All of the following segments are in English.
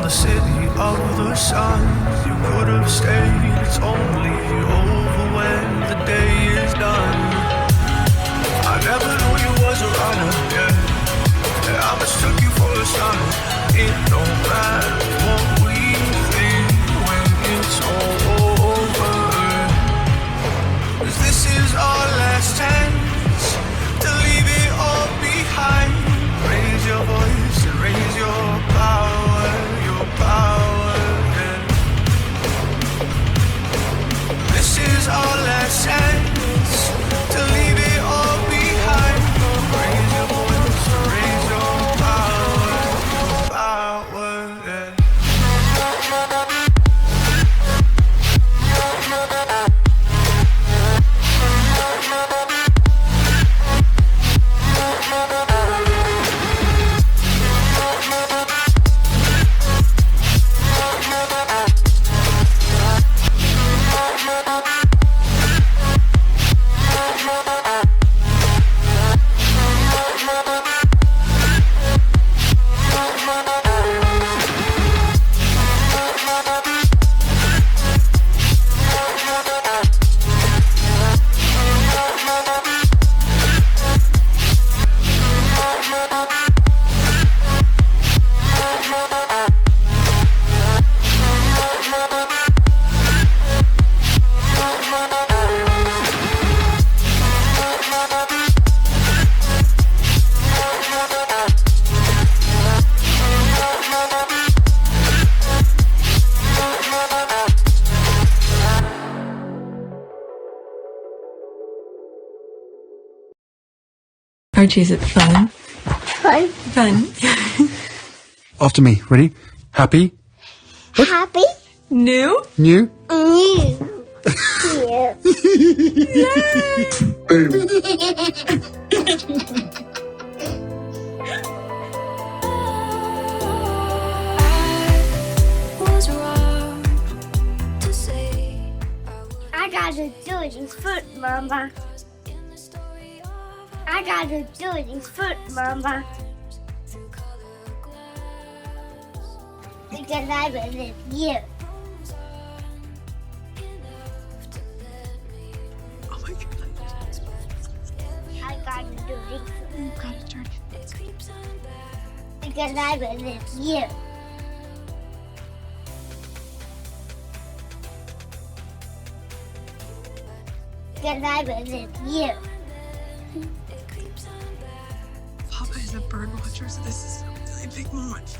the city of the sun. You could have stayed, it's only over when the day is done. I never knew you was a runner, yeah. I mistook you for a son. It don't matter what we think when it's all over. 'Cause this is our last chance to leave it all behind. Raise your voice and raise your power, yeah. This is our last chance to leave it all behind. Raise your voice and raise your power, yeah. Archie, is it fun? Fun. Fun. After me. Ready? Happy? Happy. New? New? New. I gotta do it in foot, Mama. I gotta do it in foot, Mama. Because I was with you. Oh my god. I gotta do it Oh god, it's dirty. because I was with you. Because I was with you. Papa is a bird watcher, so this is a really big moment.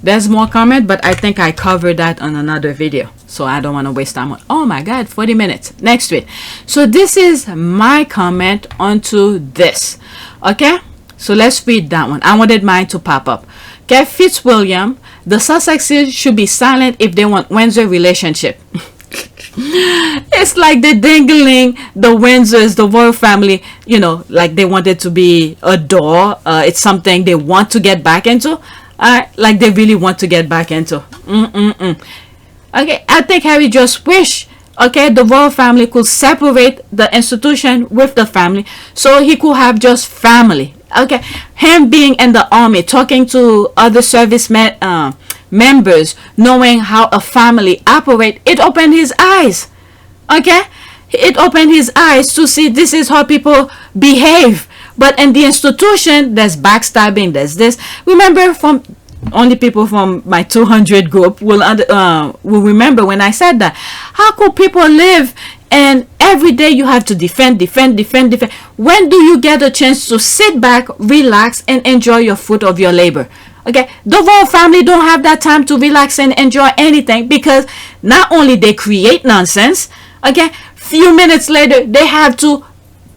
There's more comment, but I think I covered that on another video, so I don't want to waste time on. Oh my god, 40 minutes. Next to it. So this is my comment onto this. Okay, so let's read that one. I wanted mine to pop up. Okay, Fitzwilliam, the Sussexes should be silent if they want Windsor relationship. It's like they're dangling the Windsors, the royal family, you know, like they want it to be a door. It's something they want to get back into. Like they really want to get back into. Okay, I think Harry just wish, okay, the royal family could separate the institution with the family, so he could have just family. Okay, him being in the army, talking to other servicemen, members, knowing how a family operate, it opened his eyes. Okay, it opened his eyes to see this is how people behave. But in the institution, there's backstabbing, there's this. Remember, from only people from my 200 group will remember when I said that. How could people live and every day you have to defend? When do you get a chance to sit back, relax, and enjoy your fruit of your labor? Okay, the royal family don't have that time to relax and enjoy anything, because not only they create nonsense, okay, few minutes later they have to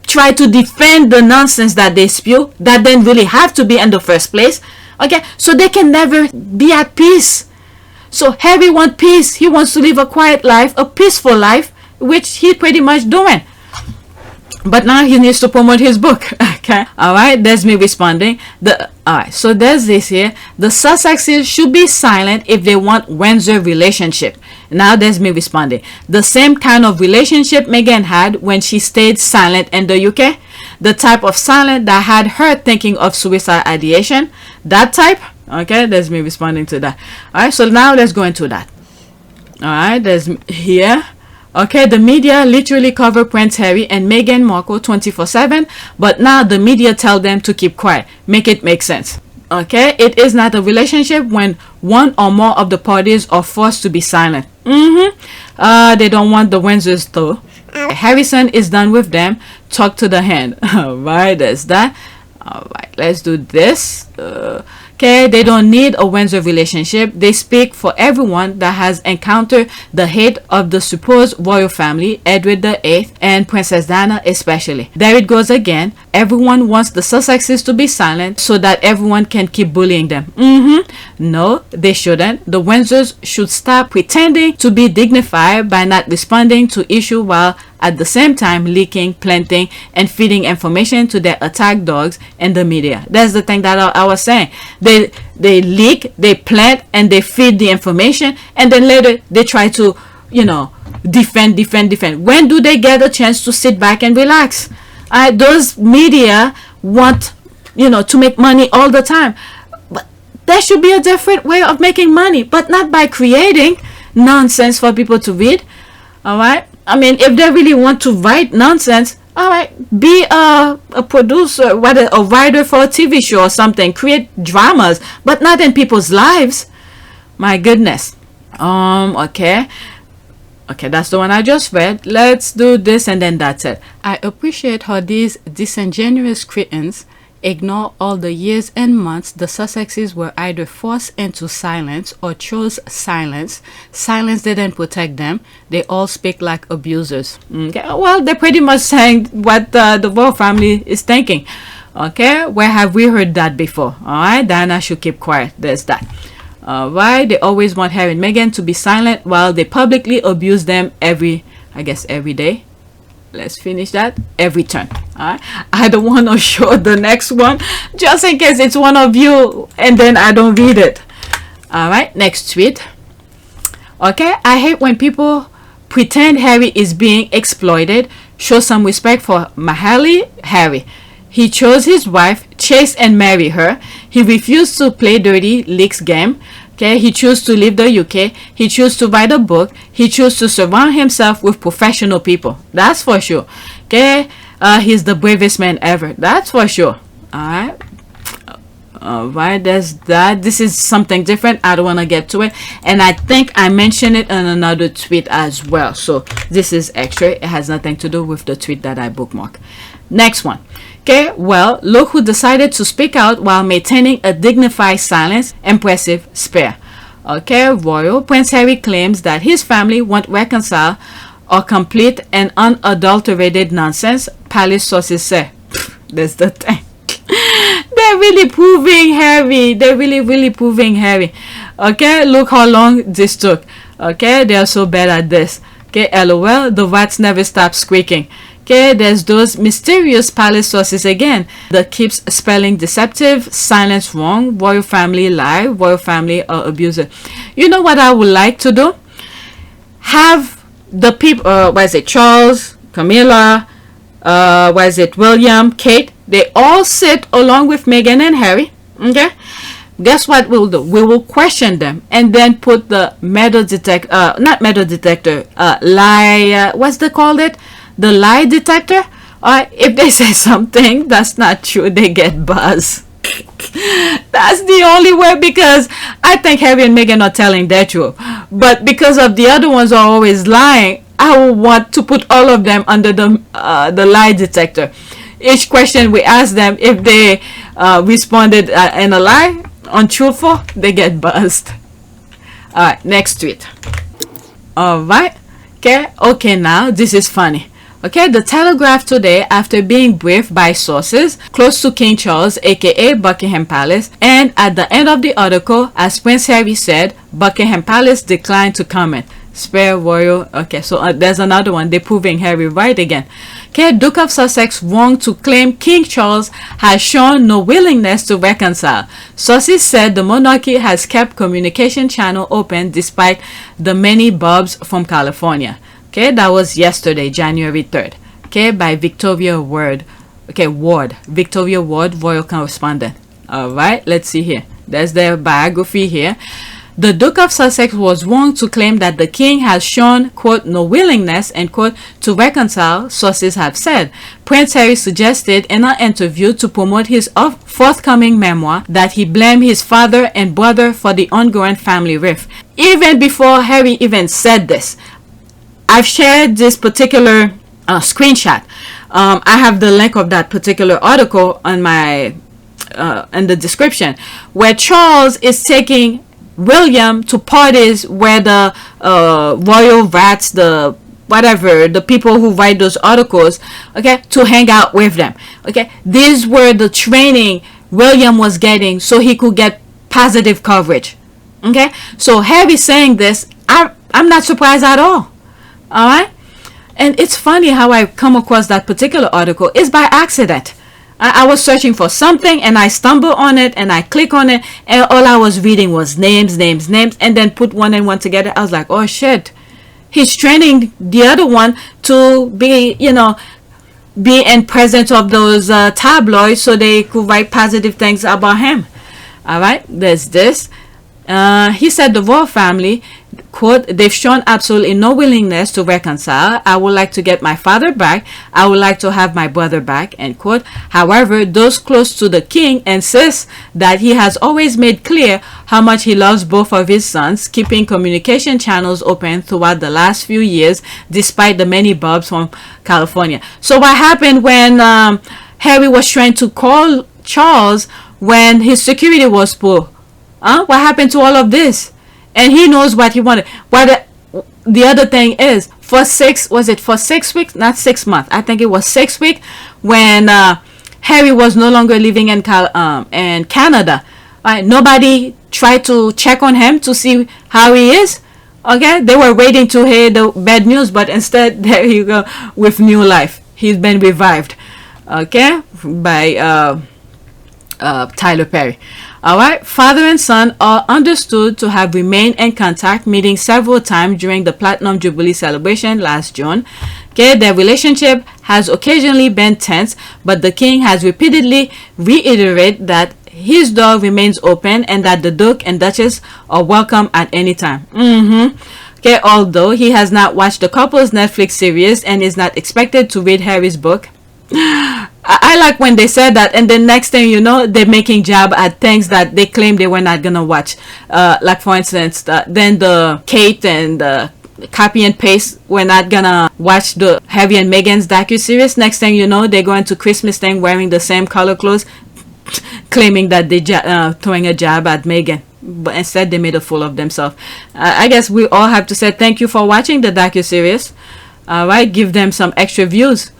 try to defend the nonsense that they spew that didn't really have to be in the first place. Okay, so they can never be at peace. So Harry wants peace. He wants to live a quiet life, a peaceful life, which he pretty much doing. But now he needs to promote his book. Okay. Alright, there's me responding. Alright, so there's this here. The Sussexes should be silent if they want Windsor relationship. Now there's me responding. The same kind of relationship Meghan had when she stayed silent in the UK. The type of silence that had her thinking of suicide ideation. That type. Okay, there's me responding to that. Alright, so now let's go into that. Alright, there's here. Okay, the media literally cover Prince Harry and Meghan Markle 24/7, but now the media tell them to keep quiet. Make it make sense. Okay, it is not a relationship when one or more of the parties are forced to be silent. They don't want the Windsors though. Harrison is done with them. Talk to the hand. Alright, there's that. Alright, let's do this. Okay, they don't need a Windsor relationship. They speak for everyone that has encountered the hate of the supposed royal family, Edward VIII and Princess Diana especially. There it goes again. Everyone wants the Sussexes to be silent so that everyone can keep bullying them. No, they shouldn't. The Windsors should stop pretending to be dignified by not responding to issue while at the same time leaking, planting, and feeding information to their attack dogs and the media. That's the thing that I was saying. They leak, they plant, and they feed the information, and then later they try to, defend. When do they get a chance to sit back and relax? Those media want, to make money all the time. But there should be a different way of making money, but not by creating nonsense for people to read. All right. I mean, if they really want to write nonsense, all right, be a producer, whether a writer for a TV show or something. Create dramas, but not in people's lives. My goodness. Okay, that's the one I just read. Let's do this and then that's it. I appreciate how these disingenuous cretins ignore all the years and months the Sussexes were either forced into silence or chose silence. Silence didn't protect them. They all speak like abusers. Okay, well, they're pretty much saying what the royal family is thinking. Okay, where have we heard that before? Alright, Diana should keep quiet. There's that. Alright, they always want Harry and Meghan to be silent while they publicly abuse them every day. Let's finish that. Every turn. Alright, I don't want to show the next one just in case it's one of you and then I don't read it. Alright, next tweet. Okay, I hate when people pretend Harry is being exploited. Show some respect for Mahali Harry. He chose his wife, chase and marry her. He refused to play dirty leaks game. Okay, he chose to leave the UK. He chose to write a book. He chose to surround himself with professional people. That's for sure. Okay, he's the bravest man ever. That's for sure. Alright. Alright, there's that. This is something different. I don't want to get to it. And I think I mentioned it in another tweet as well. So this is extra. It has nothing to do with the tweet that I bookmarked. Next one. Okay, well, look who decided to speak out while maintaining a dignified silence. Impressive spare. Okay, royal Prince Harry claims that his family won't reconcile or complete and unadulterated nonsense. Palace sources say. That's the thing. They're really proving Harry. They're really proving Harry. Okay, look how long this took. Okay, they are so bad at this. Okay, LOL, the rats never stop squeaking. Okay, there's those mysterious palace sources again that keeps spelling deceptive, silence wrong, royal family lie, royal family abuser. You know what I would like to do? Have the people, Charles, Camilla, William, Kate, they all sit along with Meghan and Harry. Okay, guess what we'll do? We will question them and then put the metal detector, lie, what's they called it? The lie detector. If they say something that's not true, they get buzz. That's the only way, because I think Harry and Meghan are telling their truth, but because of the other ones are always lying, I will want to put all of them under the lie detector. Each question we ask them, if they responded in a lie, untruthful, they get buzzed. Alright, next tweet. Alright, okay, now this is funny. Okay, the Telegraph today, after being briefed by sources close to King Charles, aka Buckingham Palace, and at the end of the article, as Prince Harry said, Buckingham Palace declined to comment. Spare royal. Okay, so there's another one. They're proving Harry right again. Okay, Duke of Sussex wrong to claim King Charles has shown no willingness to reconcile. Sources said the monarchy has kept communication channel open despite the many bobs from California. Okay, that was yesterday, January 3rd. Okay, by Victoria Ward. Okay, Ward. Victoria Ward, royal correspondent. All right, let's see here. There's their biography here. The Duke of Sussex was wrong to claim that the king has shown, quote, no willingness, end quote, to reconcile, sources have said. Prince Harry suggested in an interview to promote his forthcoming memoir that he blamed his father and brother for the ongoing family rift. Even before Harry even said this, I've shared this particular screenshot. I have the link of that particular article on my in the description, where Charles is taking William to parties where the royal rats, the whatever, the people who write those articles, okay, to hang out with them. Okay, these were the training William was getting so he could get positive coverage. Okay, so Harry saying this, I'm not surprised at all. All right, and it's funny how I come across that particular article is by accident. I was searching for something and I stumbled on it and I click on it, and all I was reading was names, and then put one and one together. I was like, oh shit, he's training the other one to be, you know, be in presence of those tabloids so they could write positive things about him. All right, there's this. He said the royal family, quote, they've shown absolutely no willingness to reconcile. I would like to get my father back. I would like to have my brother back, end quote. However, those close to the king insist that he has always made clear how much he loves both of his sons, keeping communication channels open throughout the last few years, despite the many bobs from California. So what happened when Harry was trying to call Charles when his security was poor? What happened to all of this? And he knows what he wanted. What the other thing is, for 6 weeks? Not 6 months. I think it was 6 weeks when Harry was no longer living in Canada. Nobody tried to check on him to see how he is. Okay, they were waiting to hear the bad news, but instead, there you go with new life. He's been revived. Okay, by Tyler Perry. Alright, father and son are understood to have remained in contact, meeting several times during the Platinum Jubilee celebration last June. Okay, their relationship has occasionally been tense, but the king has repeatedly reiterated that his door remains open and that the Duke and Duchess are welcome at any time. Okay, although he has not watched the couple's Netflix series and is not expected to read Harry's book. I like when they said that, and then next thing you know, they're making jab at things that they claim they were not gonna watch. Like for instance, then the Kate and the copy and paste, we're not gonna watch the Harry and Meghan's docu-series. Next thing you know, they're going to Christmas thing wearing the same color clothes, claiming that they throwing a jab at Meghan. But instead, they made a fool of themselves. I guess we all have to say thank you for watching the docu-series. Alright, give them some extra views.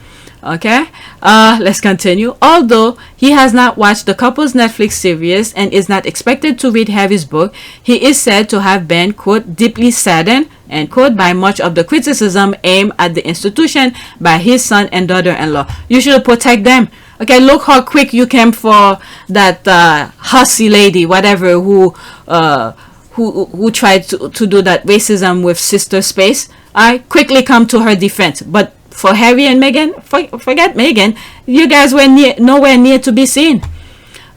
Okay, let's continue. Although he has not watched the couple's Netflix series and is not expected to read Harry's book, he is said to have been, quote, deeply saddened, end quote, by much of the criticism aimed at the institution by his son and daughter-in-law. You should protect them. Okay, look how quick you came for that hussy lady, whatever, who tried to do that racism with Sister Space. I quickly come to her defense, but for Harry and Meghan, forget Meghan. You guys were nowhere near to be seen.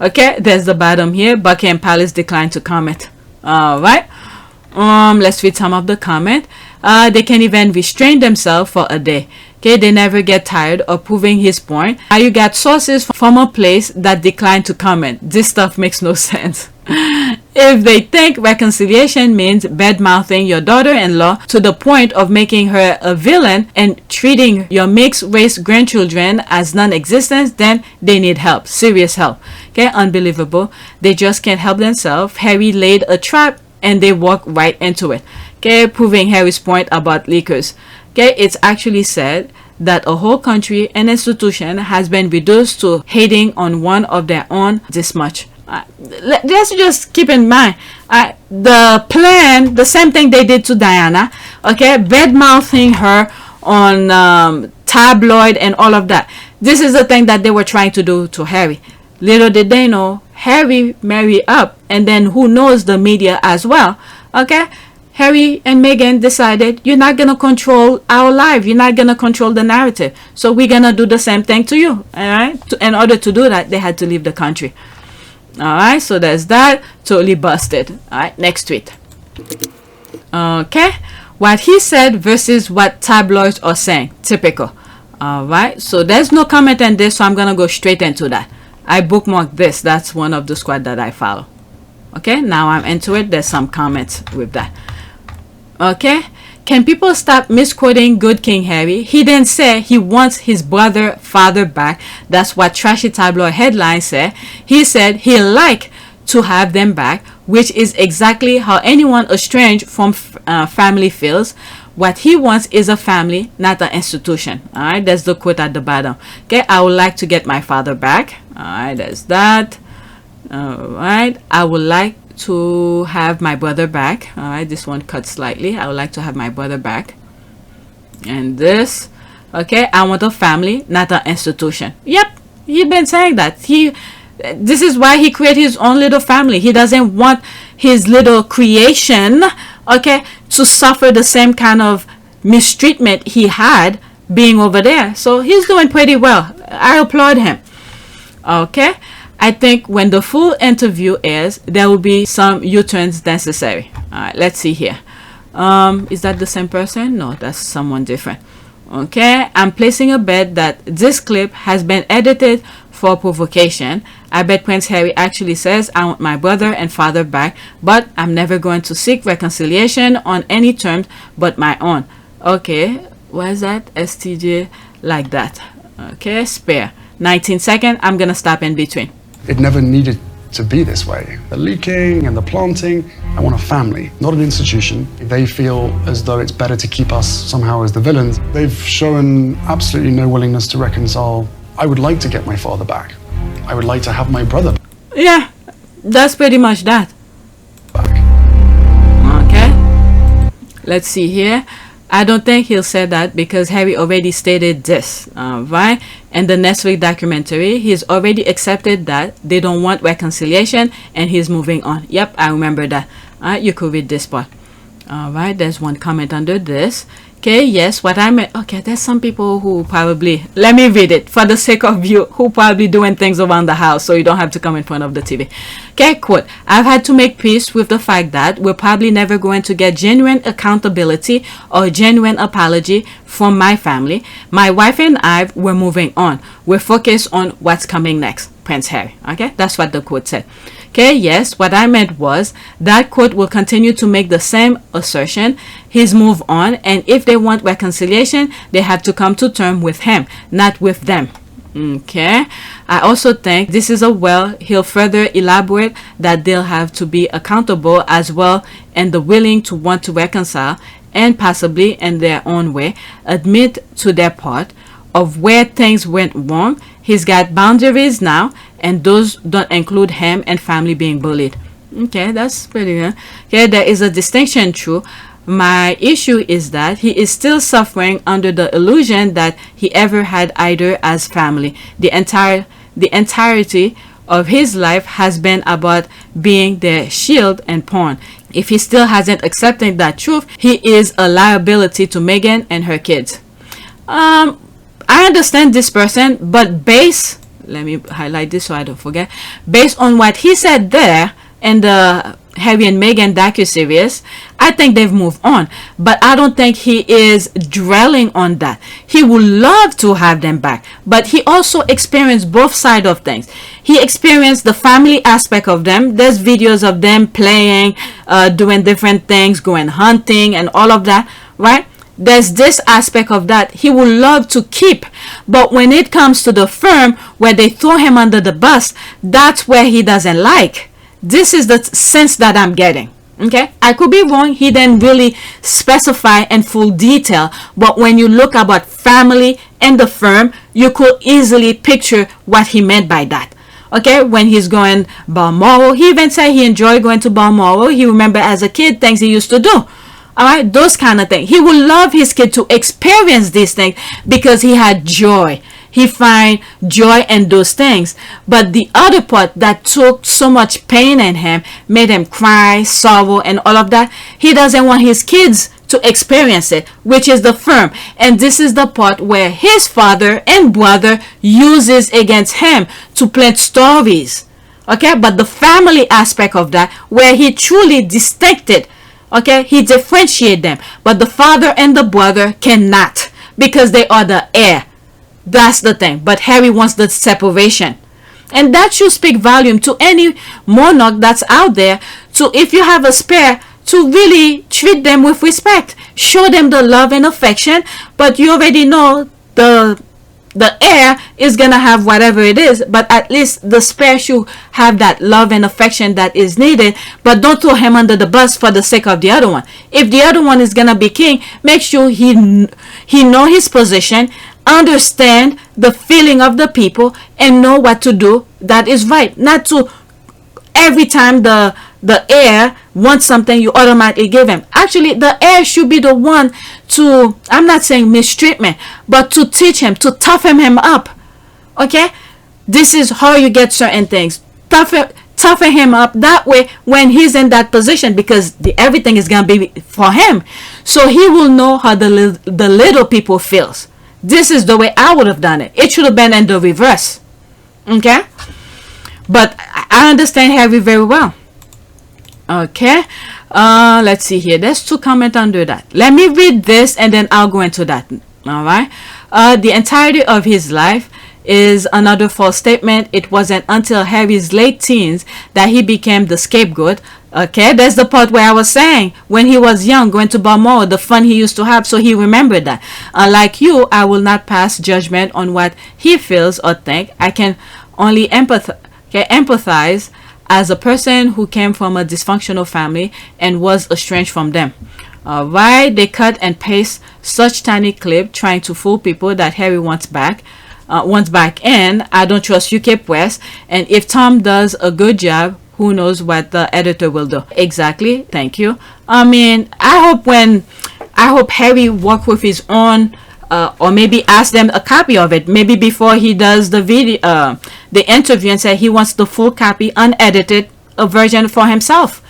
Okay, there's the bottom here. Buckingham Palace declined to comment. All right. Let's read some of the comment. They can even restrain themselves for a day. Okay, they never get tired of proving his point. You got sources from a place that declined to comment. This stuff makes no sense. If they think reconciliation means bad-mouthing your daughter-in-law to the point of making her a villain and treating your mixed-race grandchildren as non-existent, then they need help, serious help. Okay, unbelievable. They just can't help themselves. Harry laid a trap and they walk right into it. Okay, proving Harry's point about leakers. Okay, it's actually said that a whole country and institution has been reduced to hating on one of their own this much. Let's just keep in mind the plan, the same thing they did to Diana, okay, bad mouthing her on tabloid and all of that. This is the thing that they were trying to do to Harry. Little did they know, Harry married up, and then who knows, the media as well. Okay, Harry and Meghan decided, you're not gonna control our life, you're not gonna control the narrative, so we're gonna do the same thing to you. All right, in order to do that, they had to leave the country. All right, so there's that. Totally busted. All right, next tweet. Okay, what he said versus what tabloids are saying. Typical. All right, so there's no comment on this, so I'm gonna go straight into that. I bookmarked this. That's one of the squad that I follow. Okay, now I'm into it. There's some comments with that. Okay, can people stop misquoting good King Harry? He didn't say he wants his father back. That's what trashy tabloid headlines say. He said he'd like to have them back, which is exactly how anyone estranged from family feels. What he wants is a family, not an institution. All right, that's the quote at the bottom. Okay, I would like to get my father back. All right, there's that. All right, I would like to have my brother back. All right, this one cut slightly. I would like to have my brother back. And this, okay, I want a family, not an institution. Yep, he's been saying that. This is why he created his own little family. He doesn't want his little creation, okay, to suffer the same kind of mistreatment he had being over there. So he's doing pretty well. I applaud him. Okay, I think when the full interview airs, there will be some U-turns necessary. All right, let's see here. Is that the same person? No, that's someone different. Okay, I'm placing a bet that this clip has been edited for provocation. I bet Prince Harry actually says, I want my brother and father back, but I'm never going to seek reconciliation on any terms but my own. Okay, what is that? STJ like that. Okay, spare. 19 seconds. I'm gonna stop in between. It never needed to be this way. The leaking and the planting. I want a family, not an institution. They feel as though it's better to keep us somehow as the villains. They've shown absolutely no willingness to reconcile. I would like to get my father back. I would like to have my brother back. Yeah, that's pretty much that. Okay, let's see here. I don't think he'll say that because Harry already stated this, right? In the Netflix documentary, he's already accepted that they don't want reconciliation and he's moving on. Yep, I remember that. You could read this part. All right, there's one comment under this. Okay, yes, what I meant. Okay, there's some people who probably, let me read it for the sake of you, who probably doing things around the house so you don't have to come in front of the TV. Okay, quote, I've had to make peace with the fact that we're probably never going to get genuine accountability or genuine apology from my family. My wife and I, we're moving on. We're focused on what's coming next. Prince Harry. Okay, that's what the quote said. Okay, yes, what I meant was that quote will continue to make the same assertion. He's moved on, and if they want reconciliation, they have to come to terms with him, not with them. Okay, I also think this is he'll further elaborate that they'll have to be accountable as well and the willing to want to reconcile and possibly in their own way admit to their part of where things went wrong. He's got boundaries now, and those don't include him and family being bullied. Okay, that's pretty good. Okay, there is a distinction true. My issue is that he is still suffering under the illusion that he ever had either as family. The entirety of his life has been about being their shield and pawn. If he still hasn't accepted that truth, he is a liability to Meghan and her kids. I understand this person, but let me highlight this so I don't forget. Based on what he said there in the Harry and Meghan docuseries, I think they've moved on. But I don't think he is dwelling on that. He would love to have them back, but he also experienced both sides of things. He experienced the family aspect of them. There's videos of them playing, doing different things, going hunting and all of that, right? There's this aspect of that he would love to keep, but when it comes to the firm where they throw him under the bus, that's where he doesn't like. This is the sense that I'm getting. Okay, I could be wrong. He didn't really specify in full detail, but when you look about family and the firm, you could easily picture what he meant by that. Okay, when he's going Balmoral, he even said he enjoyed going to Balmoral. He remember as a kid things he used to do. All right, those kind of things. He would love his kid to experience these things because he had joy. He find joy in those things. But the other part that took so much pain in him, made him cry, sorrow, and all of that, he doesn't want his kids to experience it, which is the firm. And this is the part where his father and brother uses against him to plant stories. Okay, but the family aspect of that, where he truly distincted, okay, he differentiate them, but the father and the brother cannot because they are the heir. That's the thing. But Harry wants the separation, and that should speak volume to any monarch that's out there. To, if you have a spare, to really treat them with respect, show them the love and affection. But you already know the heir is gonna have whatever it is, but at least the spare should have that love and affection that is needed. But don't throw him under the bus for the sake of the other one. If the other one is gonna be king, make sure he know his position, understand the feeling of the people, and know what to do that is right. Not to every time the heir wants something, you automatically give him. Actually, the heir should be the one to, I'm not saying mistreatment, but to teach him, to toughen him up. Okay, this is how you get certain things. Toughen him up. That way, when he's in that position, because everything is gonna be for him, so he will know how the little people feels. This is the way I would have done it. It should have been in the reverse. Okay, but I understand Harry very well. Okay, let's see here. There's 2 comments under that. Let me read this and then I'll go into that. All right. The entirety of his life is another false statement. It wasn't until Harry's late teens that he became the scapegoat. Okay, that's the part where I was saying when he was young, going to Balmoral, the fun he used to have, so he remembered that. Unlike you, I will not pass judgment on what he feels or think. I can only empathize as a person who came from a dysfunctional family and was estranged from them. Why they cut and paste such tiny clip trying to fool people that Harry wants back in. I don't trust UK press, and if Tom does a good job, who knows what the editor will do. Exactly. Thank you. I mean, I hope Harry work with his own, or maybe ask them a copy of it, maybe before he does the video, the interview, and say he wants the full copy, unedited version for himself.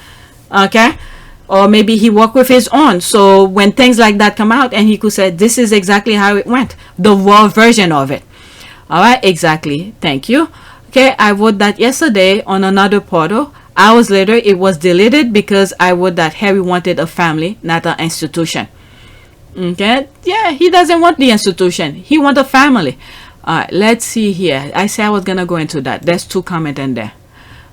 Okay, or maybe he work with his own, so when things like that come out, and he could say this is exactly how it went, the raw version of it. All right, exactly. Thank you. Okay, I wrote that yesterday on another portal. Hours later, it was deleted because I wrote that Harry wanted a family, not an institution. Okay, yeah, he doesn't want the institution. He wants a family. All right, let's see here. I said I was gonna go into that. There's 2 comments in there.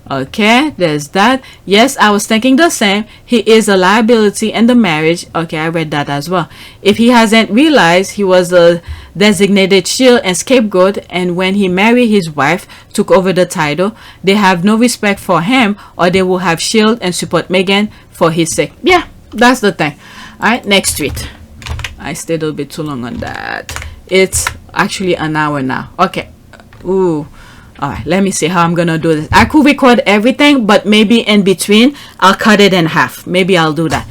Okay, there's that. Yes, I was thinking the same. He is a liability in the marriage. Okay, I read that as well. If he hasn't realized he was a designated shield and scapegoat, and when he married his wife, took over the title, they have no respect for him, or they will have shield and support Meghan for his sake. Yeah, that's the thing. All right, next tweet. I stayed a little bit too long on that. It's actually an hour now. Okay. Ooh. All right, let me see how I'm gonna do this. I could record everything, but maybe in between I'll cut it in half. Maybe I'll do that.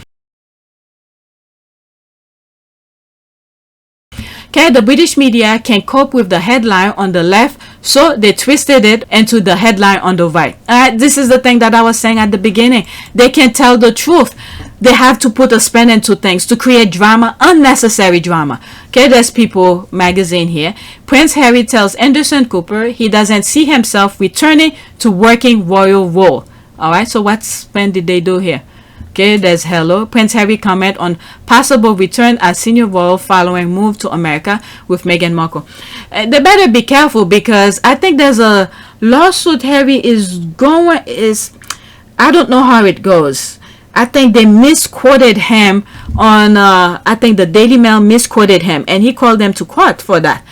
Okay, the British media can cope with the headline on the left, so they twisted it into the headline on the right. This is the thing that I was saying at the beginning. They can tell the truth. They have to put a spin into things to create drama, unnecessary drama. Okay, there's People magazine here. Prince Harry tells Anderson Cooper he doesn't see himself returning to working royal role. All right, so what spin did they do here? Okay, there's Hello. Prince Harry comment on possible return as senior royal following move to America with Meghan Markle. They better be careful because I think there's a lawsuit Harry I don't know how it goes. I think they misquoted him on, I think the Daily Mail misquoted him and he called them to court for that.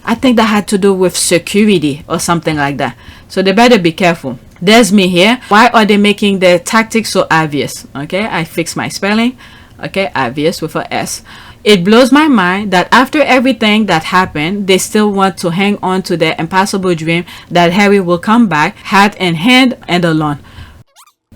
I think that had to do with security or something like that. So they better be careful. There's me here. Why are they making their tactics so obvious? Okay, I fixed my spelling. Okay, obvious with a S. It blows my mind that after everything that happened, they still want to hang on to their impossible dream that Harry will come back, hat in hand and alone.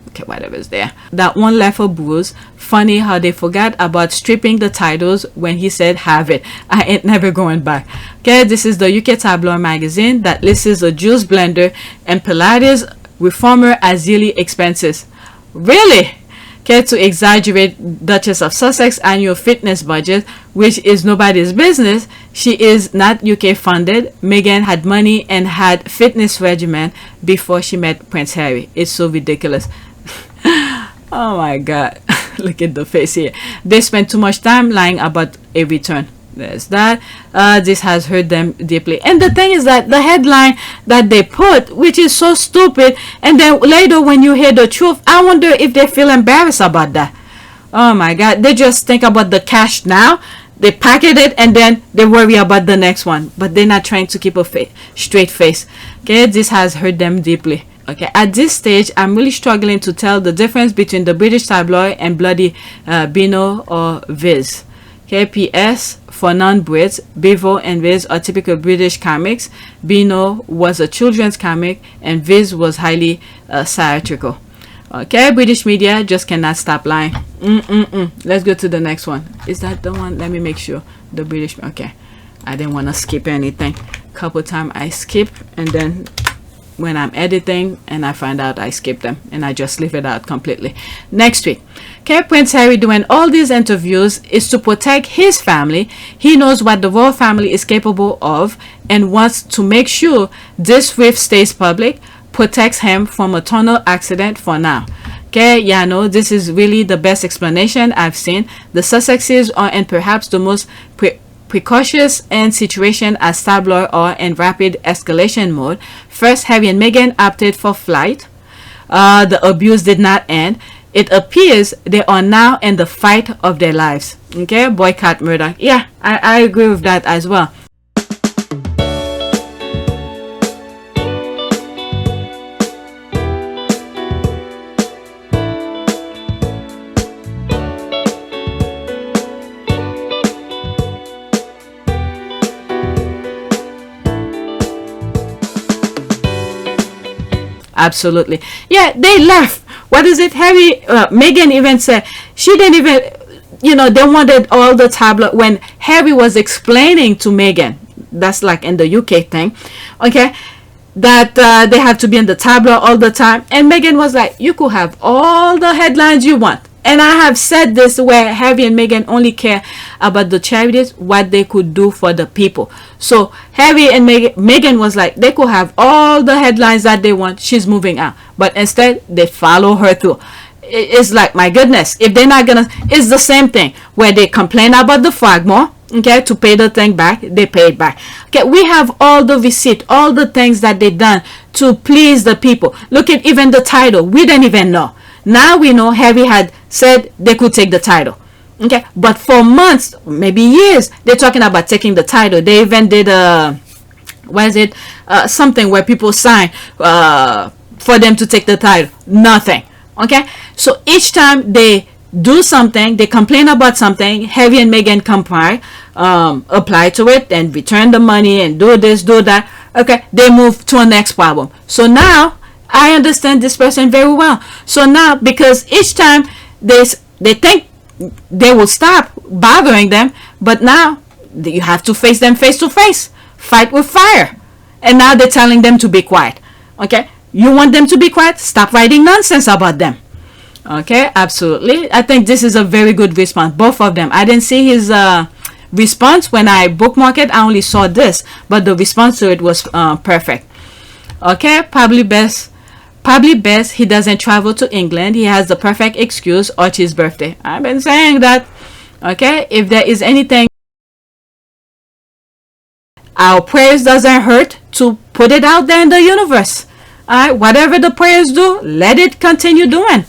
Okay, whatever's there. That one left a bruise. Funny how they forgot about stripping the titles when he said, have it. I ain't never going back. Okay, this is the UK Tabloid magazine that lists a juice blender and Pilates reformer as yearly expenses. Really? Okay, to exaggerate Duchess of Sussex annual fitness budget, which is nobody's business. She is not UK funded. Meghan had money and had fitness regimen before she met Prince Harry. It's so ridiculous. Oh my god. Look at the face here. They spent too much time lying about a return. There's that. This has hurt them deeply. And the thing is that the headline that they put, which is so stupid, and then later when you hear the truth, I wonder if they feel embarrassed about that. Oh my god. They just think about the cash now. They packet it and then they worry about the next one. But they're not trying to keep a straight face. Okay, this has hurt them deeply. Okay, at this stage, I'm really struggling to tell the difference between the British tabloid and bloody Beano or Viz. Okay, PS, for non-Brits, Bevo and Viz are typical British comics. Beano was a children's comic and Viz was highly satirical. Okay, British media just cannot stop lying. Let's go to the next one. Is that the one? Let me make sure. The British, okay. I didn't want to skip anything. Couple times I skip and then when I'm editing and I find out I skipped them and I just leave it out completely. Next week. Okay, Prince Harry doing all these interviews is to protect his family. He knows what the royal family is capable of and wants to make sure this rift stays public, protects him from a tunnel accident for now. Okay, yeah, no, this is really the best explanation I've seen. The Sussexes are in perhaps the most precautious and situation as tabloid are in rapid escalation mode. First, Harry and Meghan opted for flight. The abuse did not end. It appears they are now in the fight of their lives. Okay, boycott Murdoch. Yeah, I agree with that as well. Absolutely. Yeah, they left. What is it? Harry, Meghan even said she didn't even, they wanted all the tabloid when Harry was explaining to Meghan. That's like in the UK thing. Okay. That they have to be in the tabloid all the time. And Meghan was like, you could have all the headlines you want. And I have said this where Harry and Meghan only care about the charities, what they could do for the people. So Harry and Meghan was like, they could have all the headlines that they want. She's moving out. But instead, they follow her through. It's like, my goodness, if they're not going to, it's the same thing where they complain about the Fragmore. Okay, to pay the thing back, they pay it back. Okay, we have all the receipt, all the things that they done to please the people. Look at even the title. We didn't even know. Now we know Harry had said they could take the title. Okay, but for months, maybe years, they're talking about taking the title. They even did something where people sign for them to take the title. Nothing. Okay, so each time they do something, they complain about something, Harry and Meghan comply, apply to it and return the money and do this, do that. Okay, they move to a next problem. So now I understand this person very well. So now, because each time they think they will stop bothering them, but now you have to face them face to face, fight with fire. And now they're telling them to be quiet. Okay, you want them to be quiet? Stop writing nonsense about them. Okay, absolutely. I think this is a very good response. Both of them. I didn't see his response when I bookmarked it. I only saw this, but the response to it was perfect. Okay, probably best he doesn't travel to England. He has the perfect excuse, Archie's birthday. I've been saying that. Okay, if there is anything our prayers doesn't hurt to put it out there in the universe. Alright, whatever the prayers do, let it continue doing.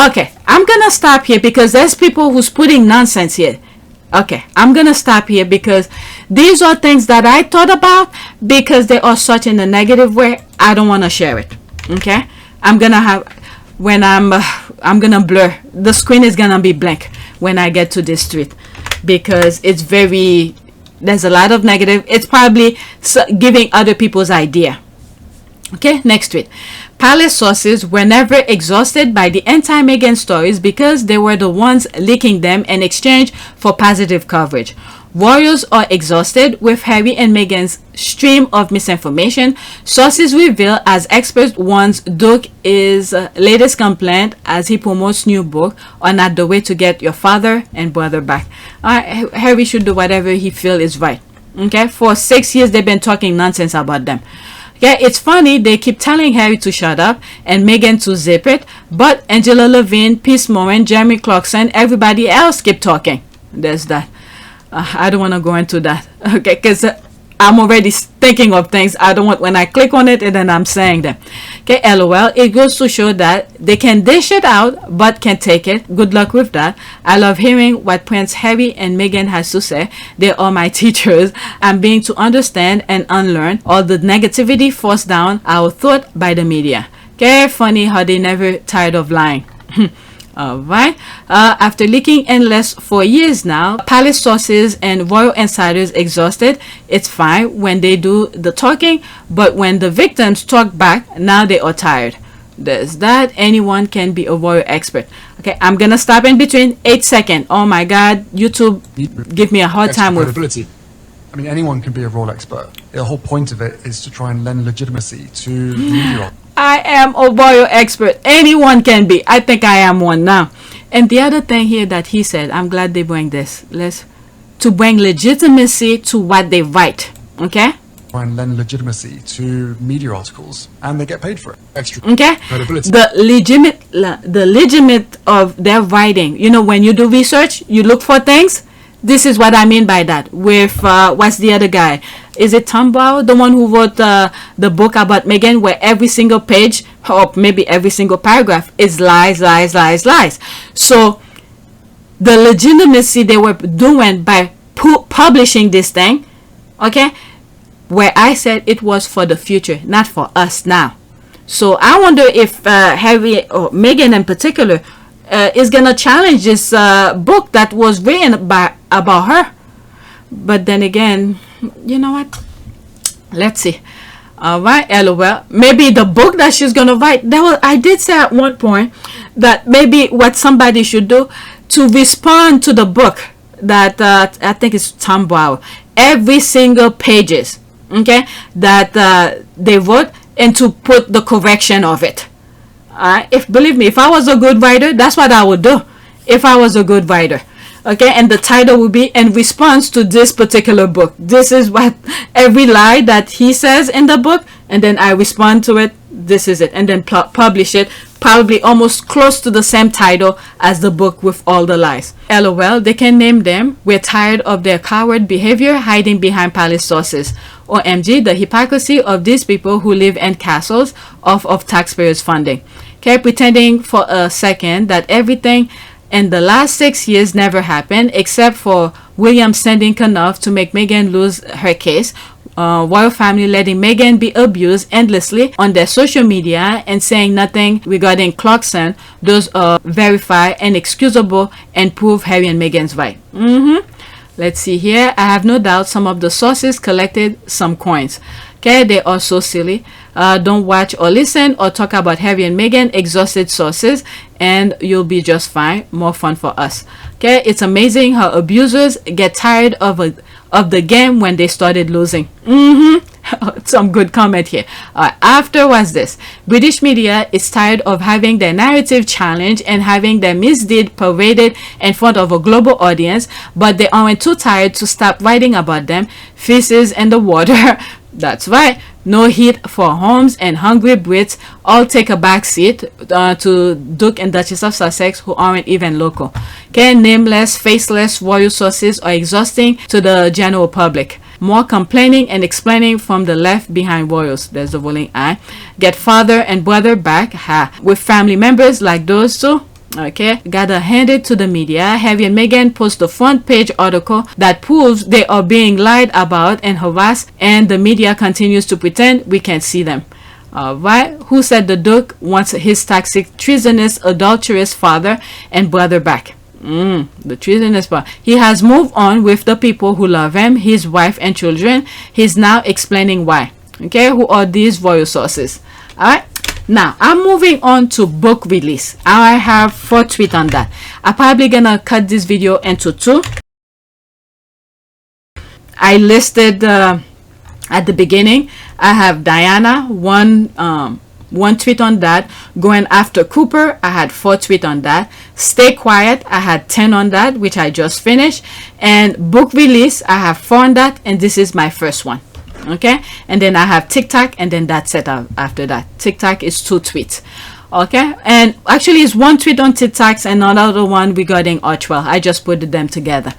Okay, I'm gonna stop here because there's people who's putting nonsense here. Okay, I'm gonna stop here because these are things that I thought about because they are such in a negative way. I don't want to share it. Okay, I'm gonna blur. The screen is gonna be blank when I get to this tweet, because it's very, there's a lot of negative. It's probably giving other people's idea. Okay, next tweet. Palace sources were never exhausted by the anti-Meghan stories because they were the ones leaking them in exchange for positive coverage. Royals are exhausted with Harry and Meghan's stream of misinformation. Sources reveal as experts warns Duke is latest complaint as he promotes new book are not the way to get your father and brother back. Harry should do whatever he feel is right. Okay, for 6 years they've been talking nonsense about them. Yeah, it's funny, they keep telling Harry to shut up and Meghan to zip it, but Angela Levine, Piers Morgan, Jeremy Clarkson, everybody else keep talking. There's that. I don't want to go into that, okay, because I'm already thinking of things. I don't want, when I click on it and then I'm saying them. Okay, LOL. It goes to show that they can dish it out but can take it. Good luck with that. I love hearing what Prince Harry and Meghan has to say. They are my teachers. I'm being to understand and unlearn all the negativity forced down our throat by the media. Okay, funny how they never tired of lying. Alright, after leaking endless for years now, palace sources and royal insiders exhausted. It's fine when they do the talking, but when the victims talk back, now they are tired. There's that. Anyone can be a royal expert. Okay, I'm gonna stop in between. 8 seconds. Oh my god, YouTube give me a hard time with credibility. I mean, anyone can be a royal expert. The whole point of it is to try and lend legitimacy to media. I am a royal expert. Anyone can be. I think I am one now. And the other thing here that he said, I'm glad they bring this. To bring legitimacy to what they write. Okay? Try and lend legitimacy to media articles, and they get paid for it. Extra okay? credibility. The legitimate of their writing. You know, when you do research, you look for things. This is what I mean by that. With what's the other guy? Is it Tom Brown, the one who wrote the book about Meghan, where every single page or maybe every single paragraph is lies, lies, lies, lies. So the legitimacy they were doing by publishing this thing, okay, where I said it was for the future, not for us now. So I wonder if Harry or Meghan in particular is gonna challenge this book that was written about her. But then again, you know what? Let's see. Alright, LOL. Maybe the book that she's gonna write. I did say at one point that maybe what somebody should do to respond to the book that I think it's Tom Brown. Every single pages, okay, that they wrote, and to put the correction of it. Believe me, if I was a good writer, that's what I would do. If I was a good writer. Okay, and the title will be in response to this particular book. This is what every lie that he says in the book, and then I respond to it. This is it, and then publish it, probably almost close to the same title as the book with all the lies. LOL, they can name them. We're tired of their coward behavior hiding behind palace sources. OMG, the hypocrisy of these people who live in castles off of taxpayers' funding. Okay, pretending for a second that everything in the last 6 years never happened, except for William sending Knuff to make Meghan lose her case, royal family letting Meghan be abused endlessly on their social media, and saying nothing regarding Clarkson. Those are verified and excusable and prove Harry and Meghan's right. Let's see here. I have no doubt some of the sources collected some coins. Okay, they are so silly. Don't watch or listen or talk about Harry and Meghan, exhausted sources, and you'll be just fine. More fun for us. Okay, it's amazing how abusers get tired of the game when they started losing. Some good comment here. After was this. British media is tired of having their narrative challenged and having their misdeed paraded in front of a global audience, but they aren't too tired to stop writing about them. Feces in the water. That's right. No heat for Holmes and hungry Brits all take a back seat to Duke and Duchess of Sussex, who aren't even local. Okay, nameless, faceless royal sources are exhausting to the general public. More complaining and explaining from the left behind royals. There's the rolling eye. Get father and brother back. With family members like those two. Okay, gotta hand it to the media. Harry and Meghan post a front page article that proves they are being lied about and harassed, and the media continues to pretend we can't see them. Alright, who said the Duke wants his toxic, treasonous, adulterous father and brother back? The treasonous part. He has moved on with the people who love him, his wife and children. He's now explaining why. Okay, who are these royal sources? Alright, now I'm moving on to book release. I have 4 tweets on that. I'm probably gonna cut this video into 2. I listed at the beginning. I have Diana, one tweet on that. Going after Cooper, I had 4 tweets on that. Stay quiet, I had 10 on that, which I just finished. And book release, I have 4 on that, and this is my first one. Okay, and then I have TikTok, and then that's it. After that, TikTok is 2 tweets. Okay, and actually it's 1 tweet on TikTok and another one regarding Archwell. I just put them together.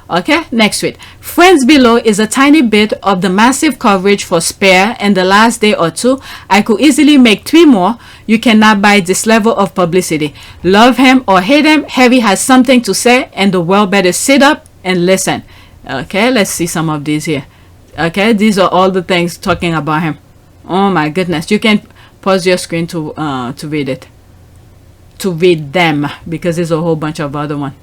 Okay, next tweet. Friends below is a tiny bit of the massive coverage for Spare in the last day or 2. I could easily make 3 more. You cannot buy this level of publicity. Love him or hate him, Harry has something to say, and the world better sit up and listen. Okay, let's see some of these here. Okay, these are all the things talking about him. Oh my goodness, you can pause your screen to read it, to read them, because there's a whole bunch of other one.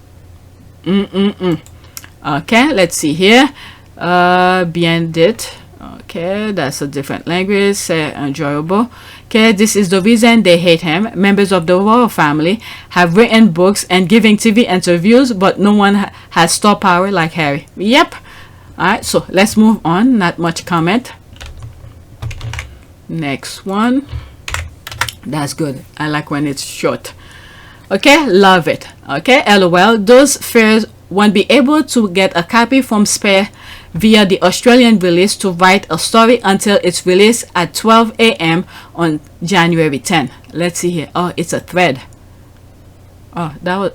Okay, let's see here. Bien dit. Okay, that's a different language. Say enjoyable. Okay, this is the reason they hate him. Members of the royal family have written books and giving TV interviews, but no one has star power like Harry. Yep. Alright, so let's move on. Not much comment. Next one. That's good. I like when it's short. Okay, love it. Okay, LOL. Those fears won't be able to get a copy from Spare via the Australian release to write a story until it's released at 12 a.m. on January 10. Let's see here. Oh, it's a thread. Oh, that was...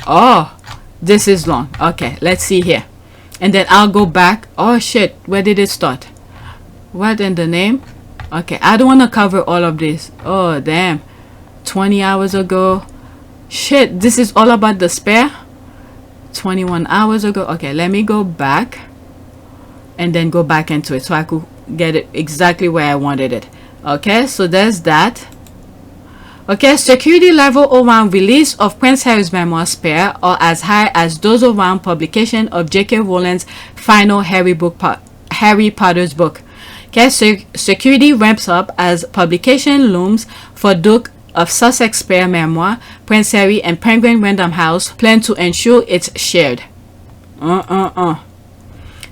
Oh, this is long. Okay, let's see here. And then I'll go back. Oh, shit. Where did it start? What in the name? Okay, I don't want to cover all of this. Oh, damn. 20 hours ago. Shit, this is all about the Spare. 21 hours ago. Okay, let me go back and then go back into it so I could get it exactly where I wanted it. Okay, so there's that. Okay, security level around release of Prince Harry's memoir Spare are as high as those around publication of J.K. Rowling's final Harry Potter's book. Okay, security ramps up as publication looms for Duke of Sussex Spare memoir. Prince Harry and Penguin Random House plan to ensure it's shared.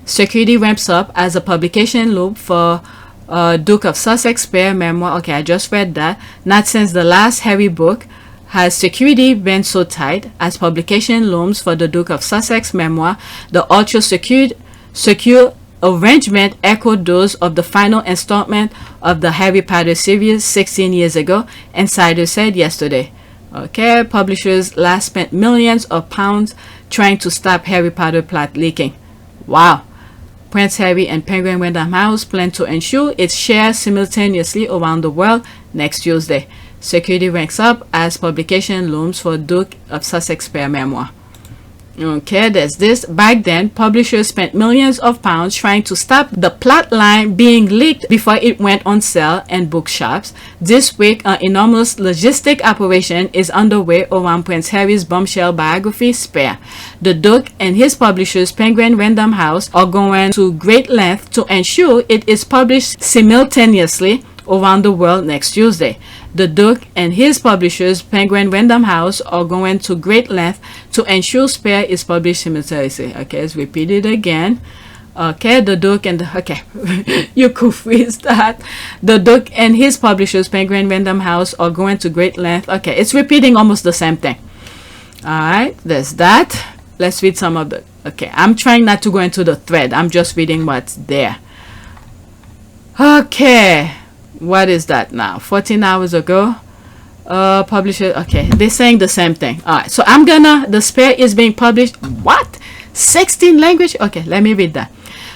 Security ramps up as a publication loop for Duke of Sussex Spare memoir. Okay, I just read that. Not since the last Harry book has security been so tight as publication looms for the Duke of Sussex memoir. The ultra secure arrangement echoed those of the final installment of the Harry Potter series 16 years ago, insiders said yesterday. Okay, publishers last spent millions of pounds trying to stop Harry Potter plot leaking. Wow. Prince Harry and Penguin Random House plan to ensure it's shared simultaneously around the world next Tuesday. Security ranks up as publication looms for Duke of Sussex Spare memoir. Okay, there's this. Back then, publishers spent millions of pounds trying to stop the plot line being leaked before it went on sale in bookshops. This week, an enormous logistic operation is underway around Prince Harry's bombshell biography, Spare. The Duke and his publishers, Penguin Random House, are going to great lengths to ensure it is published simultaneously around the world next Tuesday. The Duke and his publishers, Penguin Random House, are going to great length to ensure Spare is published simultaneously. Okay, let's repeat it again. Okay, the Duke and okay, you could freeze that. The Duke and his publishers, Penguin Random House, are going to great length. Okay, it's repeating almost the same thing. All right, there's that. Let's read some of the. Okay, I'm trying not to go into the thread. I'm just reading what's there. Okay. What is that now? 14 hours ago. Publisher. Okay, they're saying the same thing. All right, so I'm gonna. The Spare is being published. What? 16 language? Okay, let me read that.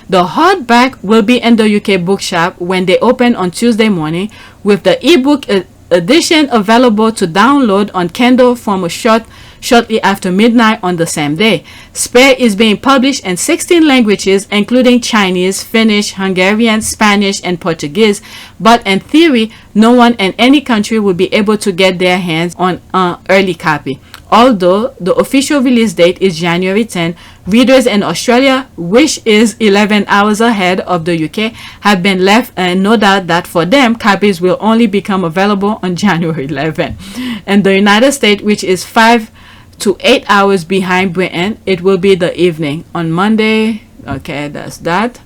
The hardback will be in the UK bookshop when they open on Tuesday morning, with the ebook edition available to download on Kindle from a shortly after midnight on the same day. Spare is being published in 16 languages, including Chinese, Finnish, Hungarian, Spanish, and Portuguese, but in theory, no one in any country will be able to get their hands on an early copy. Although the official release date is January 10, readers in Australia, which is 11 hours ahead of the UK, have been left and no doubt that for them, copies will only become available on January 11. And the United States, which is 5 to 8 hours behind Britain, it will be the evening on Monday. Okay, that's that.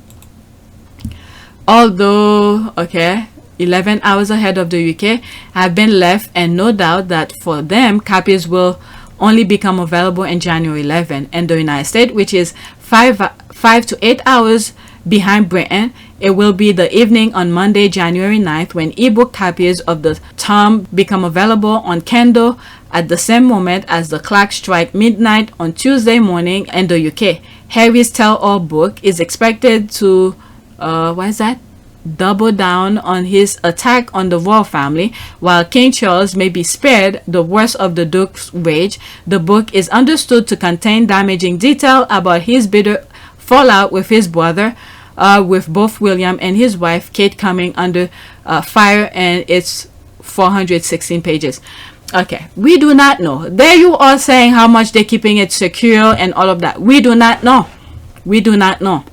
Although, okay, 11 hours ahead of the UK, have been left and no doubt that for them, copies will only become available in January 11. And the United States, which is 5 to 8 hours behind Britain, it will be the evening on Monday, January 9th, when ebook copies of the Tom become available on Kindle at the same moment as the clock strike midnight on Tuesday morning in the UK. Harry's tell-all book is expected to, double down on his attack on the royal family. While King Charles may be spared the worst of the Duke's rage, the book is understood to contain damaging detail about his bitter fallout with his brother, with both William and his wife Kate coming under fire, and it's 416 pages. Okay, we do not know. There you are saying how much they're keeping it secure and all of that. We do not know. We do not know.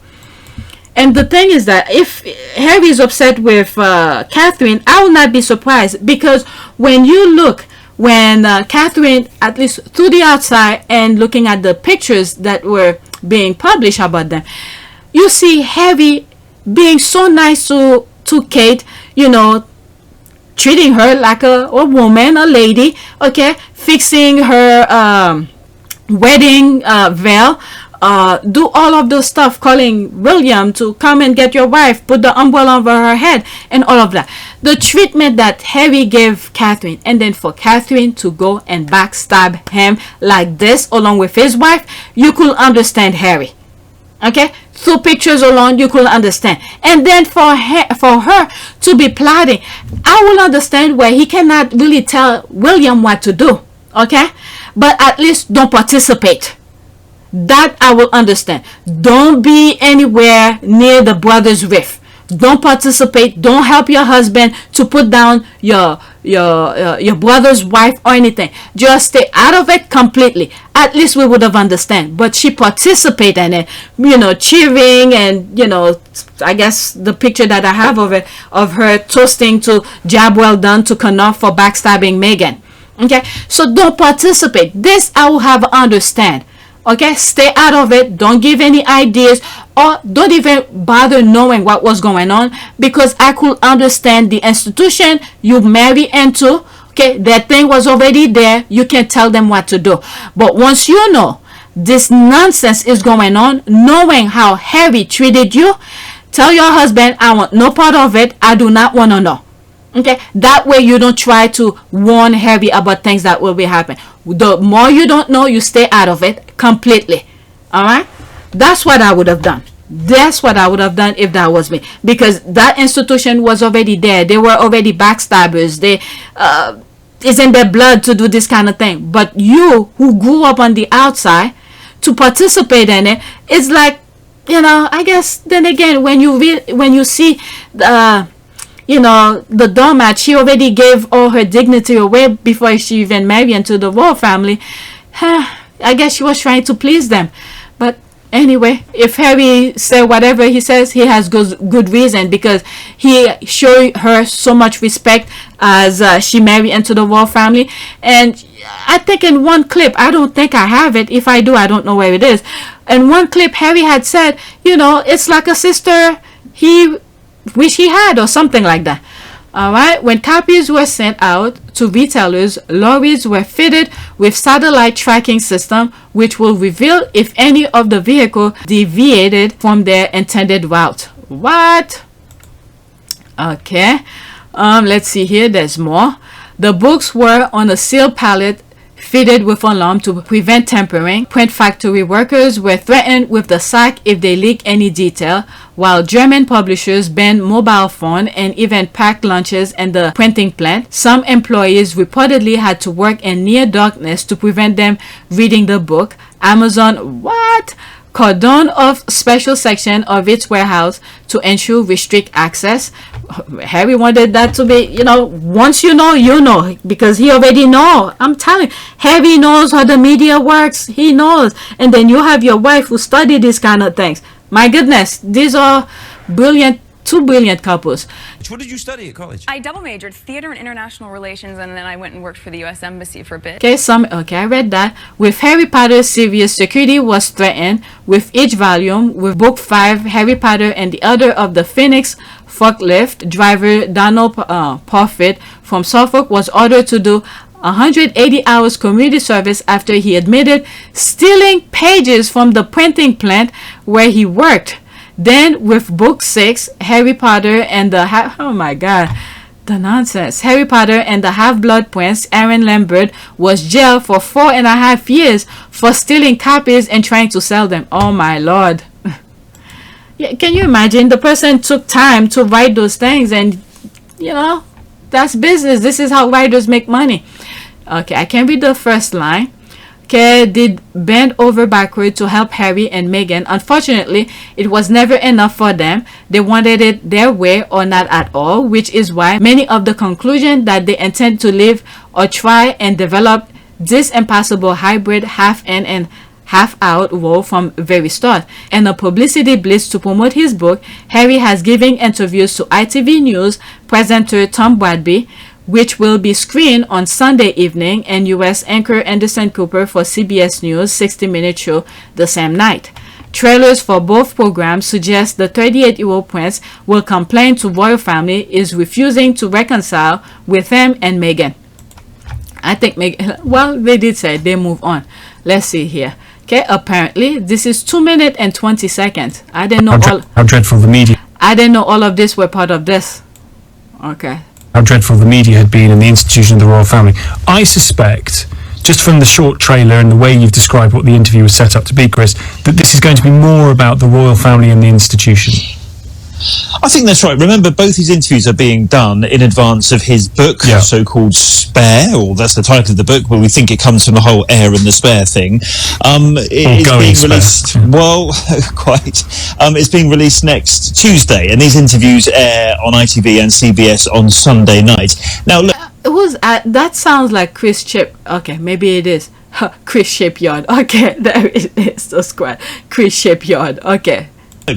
And the thing is that if Harry is upset with Catherine, I will not be surprised, because when you look, when Catherine, at least through the outside and looking at the pictures that were being published about them, you see Harry being so nice to Kate, you know, treating her like a woman, a lady, okay, fixing her wedding veil, do all of those stuff, calling William to come and get your wife, put the umbrella over her head, and all of that. The treatment that Harry gave Catherine, and then for Catherine to go and backstab him like this along with his wife, you could understand Harry. Okay, through pictures alone, you could understand. And then for her to be plotting, I will understand where he cannot really tell William what to do. Okay, but at least don't participate. That I will understand. Don't be anywhere near the brother's rift. Don't participate. Don't help your husband to put down your brother's wife or anything. Just stay out of it completely. At least we would have understand. But she participated in it, you know, cheering, and you know, I guess the picture that I have of it, of her toasting to "Job well done" to Connor for backstabbing Meghan. Okay, so don't participate. This I will have understand. Okay, stay out of it. Don't give any ideas, or don't even bother knowing what was going on, because I could understand the institution you marry into. Okay, that thing was already there. You can tell them what to do. But once you know this nonsense is going on, knowing how Harry treated you, tell your husband, I want no part of it. I do not want to know. Okay, that way you don't try to warn Harry about things that will be happening. The more you don't know, you stay out of it completely. All right, that's what I would have done. That's what I would have done if that was me, because that institution was already there. They were already backstabbers. They it's in their blood to do this kind of thing. But you, who grew up on the outside, to participate in it, it's like, you know, I guess then again, when you see you know, the doormat, she already gave all her dignity away before she even married into the royal family. I guess she was trying to please them. But anyway, if Harry said whatever he says, he has good reason, because he showed her so much respect as she married into the royal family. And I think in one clip, I don't think I have it. If I do, I don't know where it is. In one clip, Harry had said, you know, it's like a sister he wish he had, or something like that. All right, when copies were sent out to retailers, lorries were fitted with satellite tracking system, which will reveal if any of the vehicle deviated from their intended route. What? Okay, let's see here. There's more. The books were on a sealed pallet fitted with alarm to prevent tampering. Print factory workers were threatened with the sack if they leak any detail, while German publishers banned mobile phone and even packed lunches in the printing plant. Some employees reportedly had to work in near darkness to prevent them reading the book. Amazon, what? Cordon off special section of its warehouse to ensure restrict access. Harry wanted that to be, once you know, because he already know. I'm telling you, Harry knows how the media works. He knows. And then you have your wife who studied these kind of things. My goodness, these are brilliant, two brilliant couples. What did you study at college? I double majored theater and international relations, and then I went and worked for the U.S. Embassy for a bit. Okay, I read that. With Harry Potter series, security was threatened with each volume. With book 5, Harry Potter and the Order of the Phoenix, forklift driver Donald Parfit from Suffolk was ordered to do 180 hours community service after he admitted stealing pages from the printing plant where he worked. Then with book 6, Harry Potter and the Harry Potter and the Half-Blood Prince, Aaron Lambert was jailed for 4.5 years for stealing copies and trying to sell them. Oh my lord. Yeah, can you imagine? The person took time to write those things, and that's business. This is how writers make money. Okay, I can read the first line. Okay, did bend over backward to help Harry and Meghan. Unfortunately, it was never enough for them. They wanted it their way or not at all, which is why many of the conclusion that they intend to live or try and develop this impossible hybrid half-in and half-out role from very start. And a publicity blitz to promote his book, Harry has given interviews to ITV News presenter Tom Bradby, which will be screened on Sunday evening, and U.S. anchor Anderson Cooper for CBS News 60-minute show the same night. Trailers for both programs suggest the 38-year-old prince will complain to royal family is refusing to reconcile with him and Meghan. I think Meghan, they did say they move on. Let's see here. Okay, apparently this is 2 minutes and 20 seconds. I didn't know how dreadful the media. I didn't know all of this were part of this. Okay. How dreadful the media had been in the institution of the royal family. I suspect, just from the short trailer and the way you've described what the interview was set up to be, Chris, that this is going to be more about the royal family and the institution. I think that's right. Remember, both his interviews are being done in advance of his book, so-called Spare, or that's the title of the book, but we think it comes from the whole heir and the spare thing. It's being released. Well, quite. It's being released next Tuesday, and these interviews air on ITV and CBS on Sunday night. Now, look. It was that sounds like Chris Chip. Okay, maybe it is Chris Shipyard. Okay, there it is. The squad, Chris Shipyard. Okay.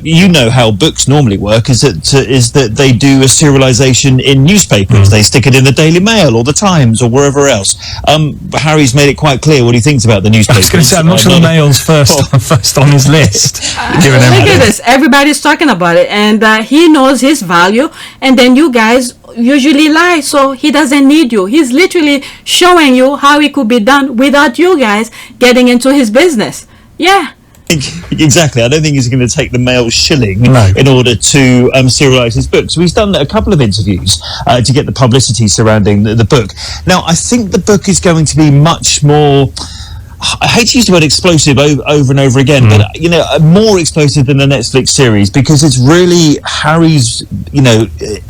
You know how books normally work is that they do a serialization in newspapers. They stick it in the Daily Mail or the Times or wherever else. But Harry's made it quite clear what he thinks about the newspapers. I was going to say, I'm not sure the Mail's first on his list. Look at this. Everybody's talking about it, and he knows his value, and then you guys usually lie, so he doesn't need you. He's literally showing you how it could be done without you guys getting into his business. Yeah. Exactly. I don't think he's going to take the Mail shilling in order to serialise his book. So he's done a couple of interviews to get the publicity surrounding the book. Now, I think the book is going to be much more... I hate to use the word explosive over and over again, but more explosive than the Netflix series, because it's really Harry's,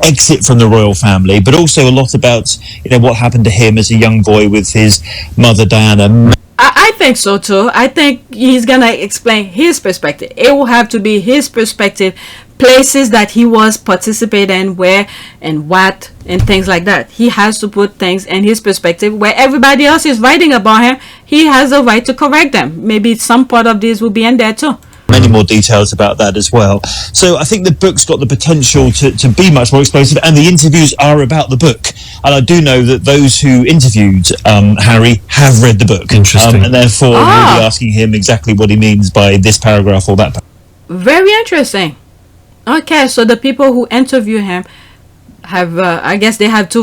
exit from the royal family, but also a lot about, what happened to him as a young boy with his mother Diana. I think so too. I think he's gonna explain his perspective. It will have to be his perspective, places that he was participating, where and what, and things like that. He has to put things in his perspective where everybody else is writing about him. He has a right to correct them. Maybe some part of this will be in there too. Many more details about that as well. So I think the book's got the potential to be much more explosive, and the interviews are about the book. And I do know that those who interviewed Harry have read the book. Interesting. And therefore will be asking him exactly what he means by this paragraph or that paragraph. Very interesting. Okay, so the people who interview him have, I guess they have to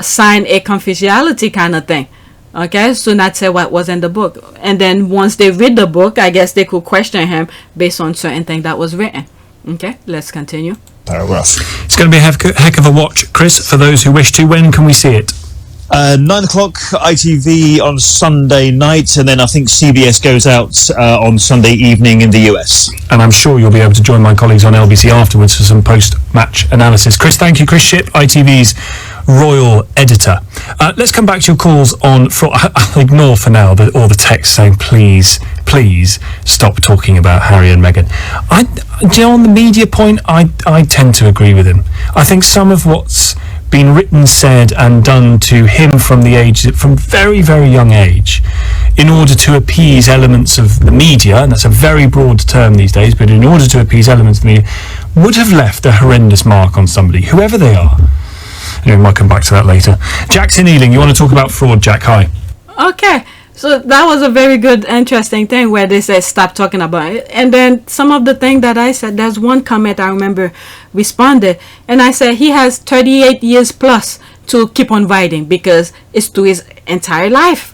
sign a confidentiality kind of thing. Okay, so not say what was in the book. And then once they read the book, I guess they could question him based on certain thing that was written. Okay, let's continue. Paragraph. It's going to be a heck of a watch, Chris, for those who wish to. When can we see it? 9 o'clock ITV on Sunday night, and then I think CBS goes out on Sunday evening in the US. And I'm sure you'll be able to join my colleagues on LBC afterwards for some post-match analysis. Chris, thank you. Chris Shipp, ITV's royal editor. Let's come back to your calls on... I'll ignore for now all the text saying, please stop talking about Harry and Meghan. On the media point, I tend to agree with him. I think some of what's been written, said and done to him from very, very young age, in order to appease elements of the media, and that's a very broad term these days, but in order to appease elements of the media, would have left a horrendous mark on somebody, whoever they are. Anyway, we might come back to that later. Jackson Ealing, you want to talk about fraud, Jack? Hi. Okay. So that was a very good, interesting thing where they said stop talking about it. And then some of the thing that I said, there's one comment I remember responded, and I said he has 38 years plus to keep on writing because it's to his entire life.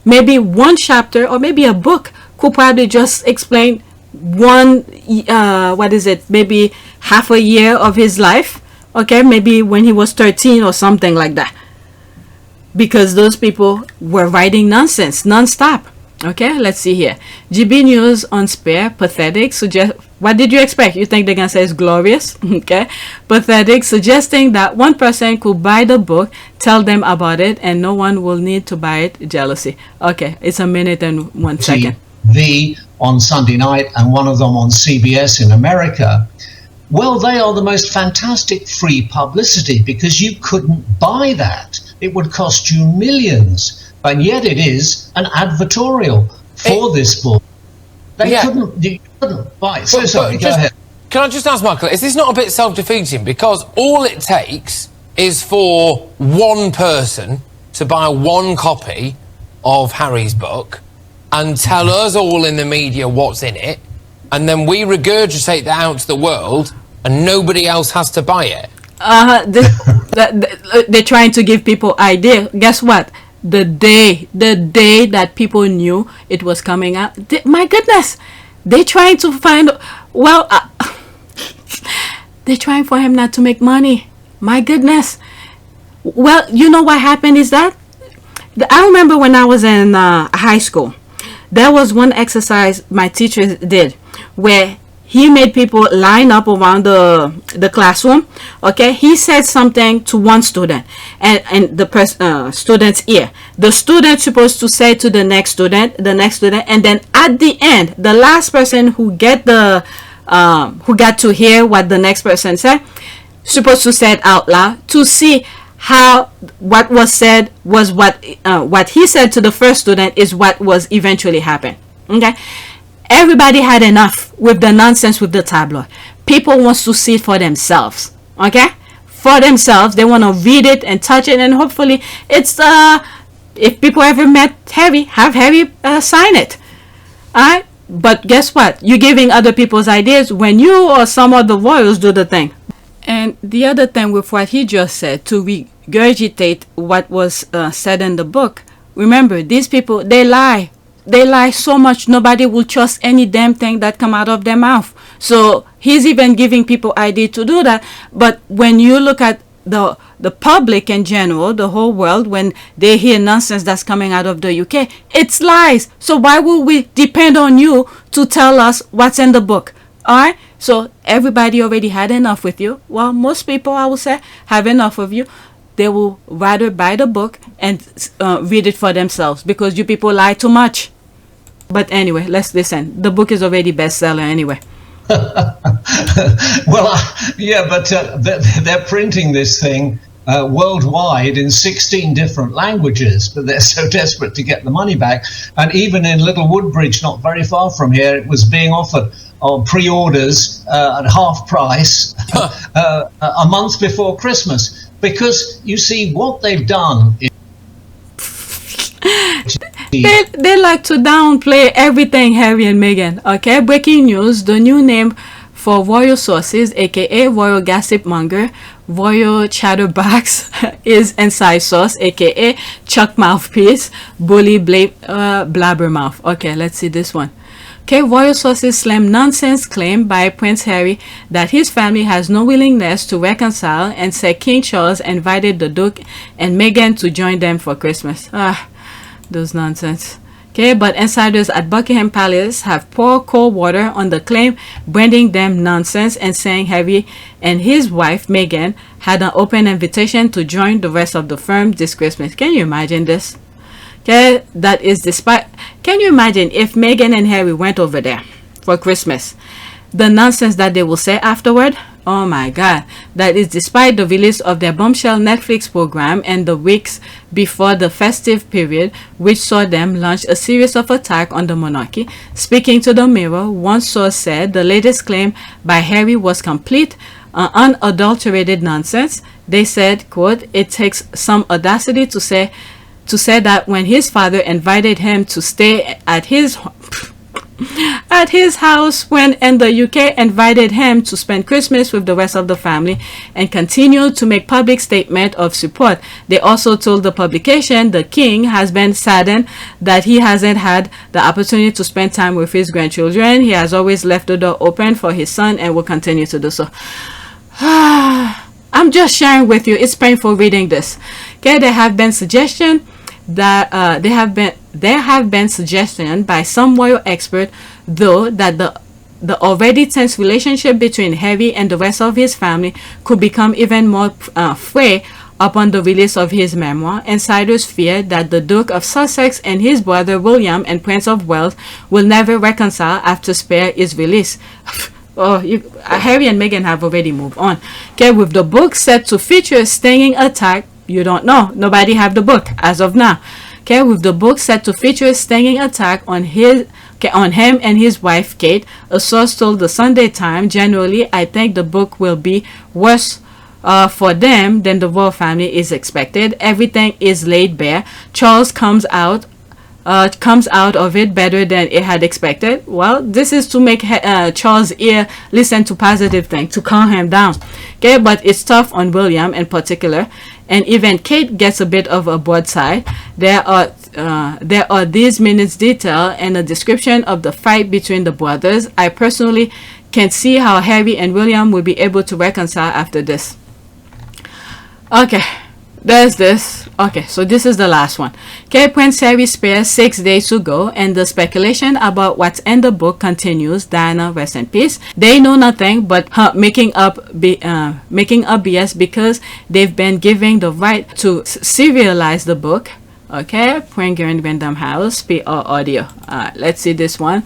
Maybe one chapter or maybe a book could probably just explain one, maybe half a year of his life. Okay, maybe when he was 13 or something like that. Because those people were writing nonsense non-stop. Okay, let's see here. GB News on Spare, pathetic, what did you expect? You think they're gonna say it's glorious? Okay, pathetic, suggesting that one person could buy the book, tell them about it, and no one will need to buy it. Jealousy. Okay, it's a minute and 1 second. TV on Sunday night and one of them on CBS in America. Well, they are the most fantastic free publicity because you couldn't buy that. It would cost you millions, and yet it is an advertorial for this book. You couldn't buy it. So sorry, go ahead. Can I just ask, Michael, is this not a bit self-defeating? Because all it takes is for one person to buy one copy of Harry's book and tell us all in the media what's in it, and then we regurgitate that out to the world, and nobody else has to buy it. They're trying to give people idea. Guess what? The day that people knew it was coming out, my goodness, they're trying to find. They're trying for him not to make money. My goodness. Well, you know what happened is that I remember when I was in high school, there was one exercise my teacher did where he made people line up around the classroom. Okay, he said something to one student, and the student's ear. The student's supposed to say to the next student, and then at the end, the last person who got to hear what the next person said, supposed to say it out loud to see how what was said was what he said to the first student is what was eventually happened. Okay. Everybody had enough with the nonsense with the tabloid. People want to see it for themselves. Okay? For themselves. They want to read it and touch it, and hopefully it's if people ever met Harry, have Harry sign it. Alright? But guess what? You're giving other people's ideas when you or some of the royals do the thing. And the other thing with what he just said, to regurgitate what was said in the book, remember, these people, they lie. They lie so much nobody will trust any damn thing that come out of their mouth. So he's even giving people idea to do that. But when you look at the public in general, the whole world, when they hear nonsense that's coming out of the UK, it's lies. So why would we depend on you to tell us what's in the book? Alright? So everybody already had enough with you. Well, most people, I would say, have enough of you. They will rather buy the book and read it for themselves because you people lie too much. But anyway, let's listen. The book is already bestseller anyway. Well, yeah, but they're printing this thing worldwide in 16 different languages, but they're so desperate to get the money back. And even in Little Woodbridge, not very far from here, it was being offered on pre-orders at half price a month before Christmas. Because, you see, what they've done is... They like to downplay everything Harry and Meghan. Okay, breaking news, the new name for royal sources, aka royal gossip monger, royal chatterbox, is inside source, aka Chuck mouthpiece, bully blabbermouth. Okay, let's see this one. Okay, royal sources slam nonsense claim by Prince Harry that his family has no willingness to reconcile and say King Charles invited the Duke and Meghan to join them for Christmas. Those nonsense. Okay, but insiders at Buckingham Palace have poured cold water on the claim, branding them nonsense and saying Harry and his wife Meghan had an open invitation to join the rest of the firm this Christmas. Can you imagine this? Okay, that is despite. Can you imagine if Meghan and Harry went over there for Christmas? The nonsense that they will say afterward. Oh my God, that is despite the release of their bombshell Netflix program and the weeks before the festive period, which saw them launch a series of attacks on the monarchy. Speaking to the Mirror, one source said the latest claim by Harry was complete, unadulterated nonsense. They said, quote, "It takes some audacity to say that when his father invited him to stay at his house when in the UK invited him to spend Christmas with the rest of the family and continued to make public statement of support." They also told the publication the king has been saddened that he hasn't had the opportunity to spend time with his grandchildren. He has always left the door open for his son and will continue to do so. I'm just sharing with you. It's painful reading this. Okay, there have been suggestions that there have been suggestions by some royal experts, though, that the already tense relationship between Harry and the rest of his family could become even more frayed upon the release of his memoir. Insiders fear that the Duke of Sussex and his brother William and Prince of Wales will never reconcile after Spare is released. Harry and Meghan have already moved on. Okay, with the book set to feature a stinging attack. You don't know. Nobody have the book as of now. Okay, with the book set to feature a stinging attack on him and his wife Kate, a source told the Sunday Times, "Generally, I think the book will be worse for them than the royal family is expected. Everything is laid bare. Charles comes out of it better than it had expected." Well, this is to make Charles' ear listen to positive things, to calm him down. Okay, but it's tough on William in particular, and even Kate gets a bit of a broadside. There are these minutes detail and a description of the fight between the brothers. I personally can see how Harry and William will be able to reconcile after this. Okay, there's this. Okay, so this is the last one. Okay, Prince Harry spared 6 days to go, and the speculation about what's in the book continues. Diana, rest in peace. They know nothing but making up BS because they've been given the right to serialize the book. Okay, Prince Random House, PR Audio. Let's see this one.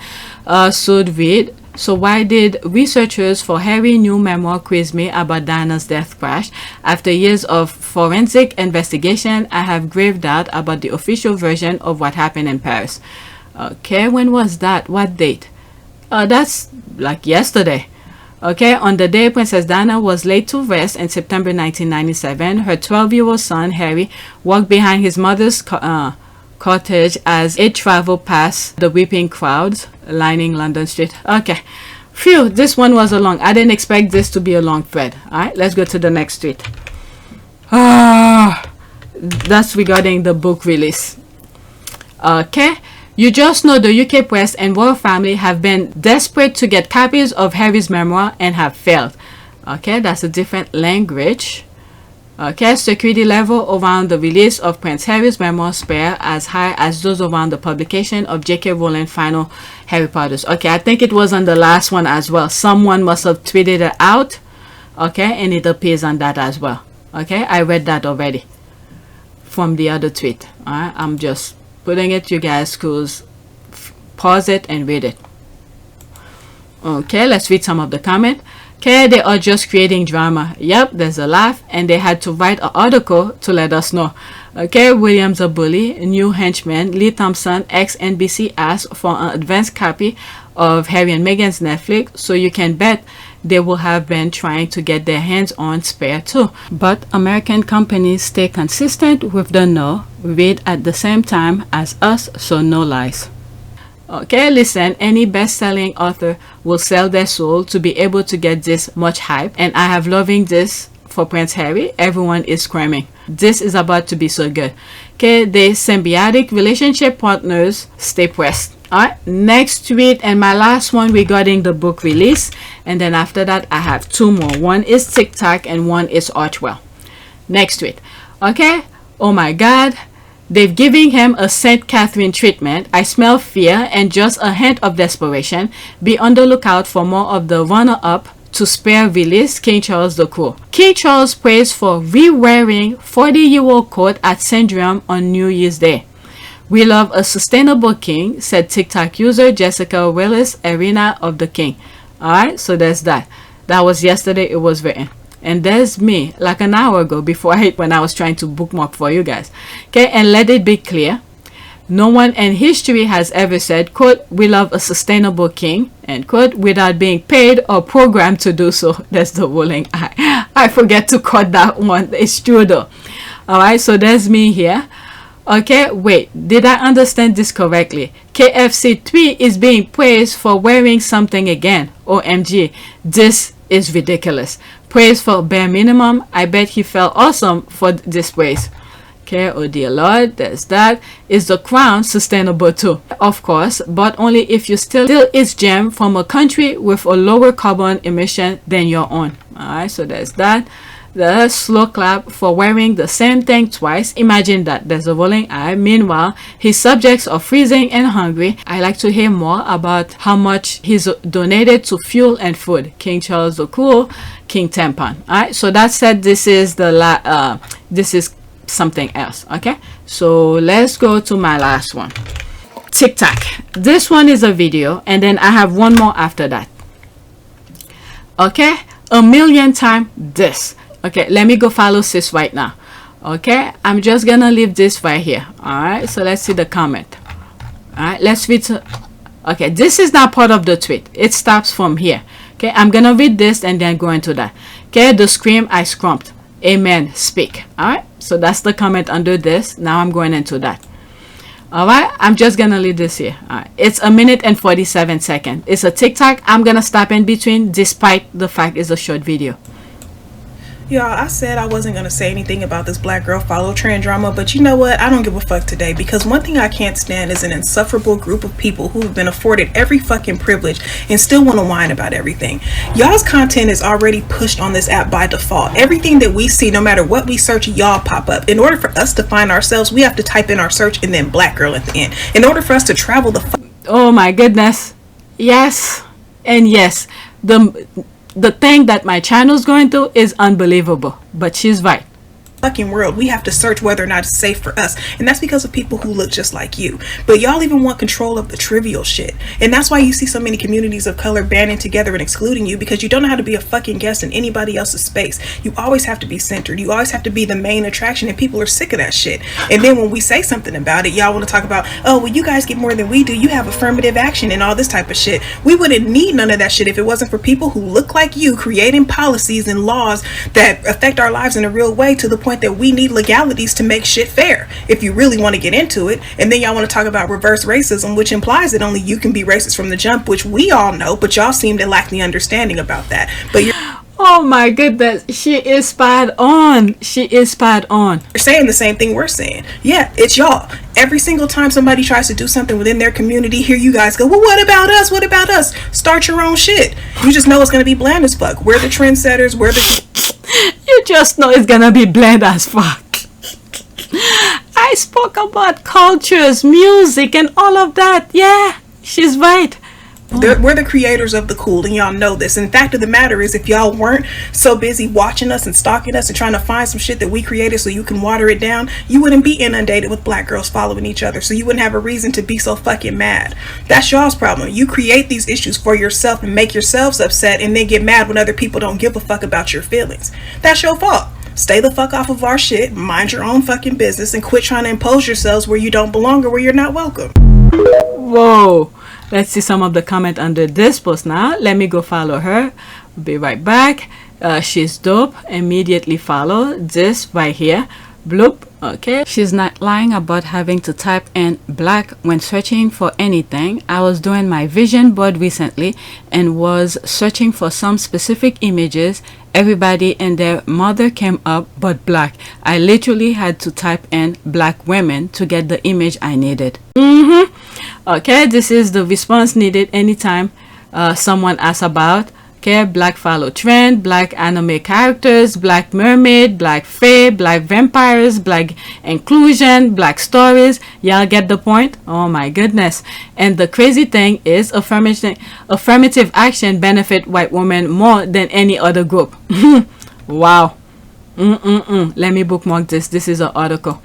Should read. So why did researchers for Harry new memoir quiz me about Diana's death crash? After years of forensic investigation, I have grave doubt about the official version of what happened in Paris. Okay, when was that? What date? That's like yesterday. Okay, on the day Princess Diana was laid to rest in September 1997, her 12-year-old son Harry walked behind his mother's cortege as it traveled past the weeping crowds lining London Street. Okay, phew, this one was a long. I didn't expect this to be a long thread. All right, let's go to the next tweet. That's regarding the book release. Okay, you just know the UK press and royal family have been desperate to get copies of Harry's memoir and have failed. Okay, that's a different language. Okay, security level around the release of Prince Harry's memoir spare as high as those around the publication of J.K. Rowling's final Harry Potter's. Okay, I think it was on the last one as well. Someone must have tweeted it out. Okay, and it appears on that as well. Okay, I read that already from the other tweet. Alright, I'm just putting it, you guys could pause it and read it. Okay, let's read some of the comment. Okay, they are just creating drama. Yep, there's a laugh, and they had to write an article to let us know. Okay, William's a bully. New henchman Lee Thompson, ex-NBC, asked for an advance copy of Harry and Meghan's Netflix, so you can bet they will have been trying to get their hands on Spare too. But American companies stay consistent with the no, read at the same time as us, so no lies. Okay, listen, any best-selling author will sell their soul to be able to get this much hype, and I have loving this for Prince Harry. Everyone is screaming. This is about to be so good. Okay, the symbiotic relationship partners stay pressed. Alright, next tweet and my last one regarding the book release, and then after that I have two more. One is TikTok and one is Archwell. Next tweet. Okay, oh my god, they've giving him a St. Catherine treatment. I smell fear and just a hint of desperation. Be on the lookout for more of the runner-up to spare Realease, King Charles the Cruel. King Charles praised for re-wearing 40-year-old coat at St. Jerome on New Year's Day. We love a sustainable king, said TikTok user Jessica Willis, Arena of the King. Alright, so there's that. That was yesterday, it was written. And there's me, like an hour ago, when I was trying to bookmark for you guys. Okay, and let it be clear. No one in history has ever said, quote, we love a sustainable king, end quote, without being paid or programmed to do so. That's the ruling. I forget to cut that one. It's true though. Alright, so there's me here. Okay, wait, did I understand this correctly? KFC3 is being praised for wearing something again. OMG, this is ridiculous. Praise for bare minimum. I bet he felt awesome for this praise. Okay, oh dear Lord, there's that. Is the crown sustainable too? Of course, but only if you steal its gem from a country with a lower carbon emission than your own. Alright, so there's that. The slow clap for wearing the same thing twice. Imagine that. There's a rolling eye. Meanwhile, his subjects are freezing and hungry. I like to hear more about how much he's donated to fuel and food. King Charles the Cruel, King Tampon. Alright, so that said, this is the this is something else. Okay, so let's go to my last one. TikTok. This one is a video, and then I have one more after that. Okay, a million times this. Okay, let me go follow sis right now. Okay, I'm just gonna leave this right here. Alright, so let's see the comment. Alright, let's read. Okay, this is not part of the tweet. It stops from here. Okay, I'm gonna read this and then go into that. Okay, the scream I scrumped. Amen, speak. Alright, so that's the comment under this. Now I'm going into that. Alright, I'm just gonna leave this here. Alright, it's 1 minute and 47 seconds. It's a TikTok. I'm gonna stop in between despite the fact it's a short video. Y'all, I said I wasn't going to say anything about this black girl follow trend drama, but you know what? I don't give a fuck today, because one thing I can't stand is an insufferable group of people who have been afforded every fucking privilege and still want to whine about everything. Y'all's content is already pushed on this app by default. Everything that we see, no matter what we search, y'all pop up. In order for us to find ourselves, we have to type in our search and then black girl at the end. In order for us to travel the oh my goodness. Yes and yes. The thing that my channel is going through is unbelievable, but she's right. fucking world, we have to search whether or not it's safe for us, and that's because of people who look just like you. But y'all even want control of the trivial shit, and that's why you see so many communities of color banding together and excluding you, because you don't know how to be a fucking guest in anybody else's space. You always have to be centered, you always have to be the main attraction, and people are sick of that shit. And then when we say something about it, y'all want to talk about, oh well, you guys get more than we do, you have affirmative action and all this type of shit. We wouldn't need none of that shit if it wasn't for people who look like you creating policies and laws that affect our lives in a real way, to the point that we need legalities to make shit fair, if you really want to get into it. And then y'all want to talk about reverse racism, which implies that only you can be racist from the jump, which we all know, but y'all seem to lack the understanding about that. But you're oh my goodness, she is spot on. She is spot on. You're saying the same thing we're saying. Yeah, it's y'all. Every single time somebody tries to do something within their community, here you guys go, well, what about us? What about us? Start your own shit. You just know it's going to be bland as fuck. We're the trendsetters. We're the... You just know it's going to be bland as fuck. I spoke about cultures, music, and all of that. Yeah, she's right. We're the creators of the cool, and y'all know this. And the fact of the matter is, if y'all weren't so busy watching us and stalking us and trying to find some shit that we created so you can water it down, you wouldn't be inundated with black girls following each other, so you wouldn't have a reason to be so fucking mad. That's y'all's problem. You create these issues for yourself and make yourselves upset, and then get mad when other people don't give a fuck about your feelings. That's your fault. Stay the fuck off of our shit, mind your own fucking business, and quit trying to impose yourselves where you don't belong or where you're not welcome. Whoa. Let's see some of the comment under this post now. Let me go follow her. Be right back. She's dope. Immediately follow this right here. Bloop. Okay, she's not lying about having to type in black when searching for anything. I was doing my vision board recently and was searching for some specific images. Everybody and their mother came up but black. I literally had to type in black women to get the image I needed. Okay, this is the response needed anytime someone asks about black follow trend, black anime characters, black mermaid, black fae, black vampires, black inclusion, black stories. Y'all get the point? Oh my goodness. And the crazy thing is affirmative action benefit white women more than any other group. Wow. Let me bookmark this. This is an article.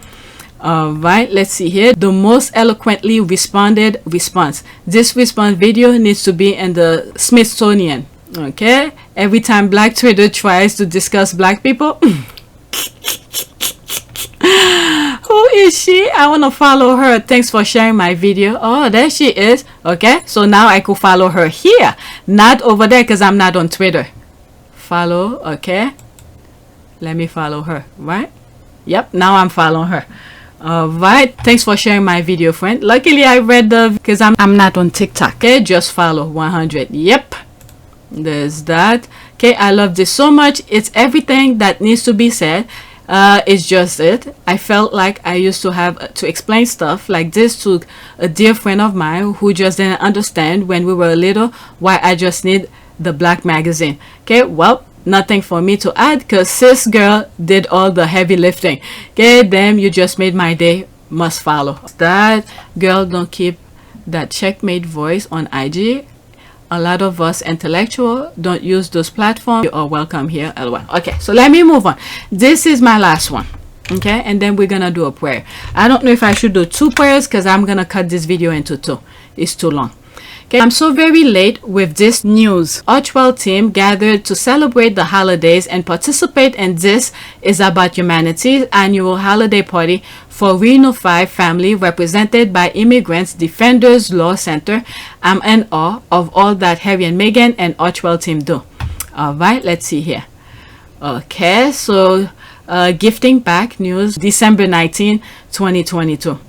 Alright, let's see here. The most eloquently responded response. This response video needs to be in the Smithsonian. Okay, every time black Twitter tries to discuss black people. Who is she? I want to follow her. Thanks for sharing my video. Oh, there she is. Okay, so now I could follow her here, not over there, because I'm not on Twitter. Follow. Okay, let me follow her. Right, yep, now I'm following her. Alright, thanks for sharing my video, friend. Luckily I read the, because I'm not on TikTok. Okay, just follow 100. Yep, there's that. Okay, I love this so much. It's everything that needs to be said. It's just it. I felt like I used to have to explain stuff like this to a dear friend of mine who just didn't understand when we were little why I just need the black magazine. Okay, well, nothing for me to add because sis girl did all the heavy lifting. Okay, damn, you just made my day. Must follow. That girl, don't keep that checkmate voice on IG. A lot of us intellectual don't use those platforms. You are welcome here, LOL. Okay, so let me move on. This is my last one. Okay, and then we're gonna do a prayer. I don't know if I should do 2 prayers because I'm gonna cut this video into 2. It's too long. Okay, I'm so very late with this news. Archwell team gathered to celebrate the holidays and participate in This Is About Humanity's annual holiday party for Reunified family represented by Immigrants Defenders Law Center. I'm in awe of all that Harry and Meghan and Archwell team do. Alright, let's see here. Okay, so gifting back news, December 19, 2022.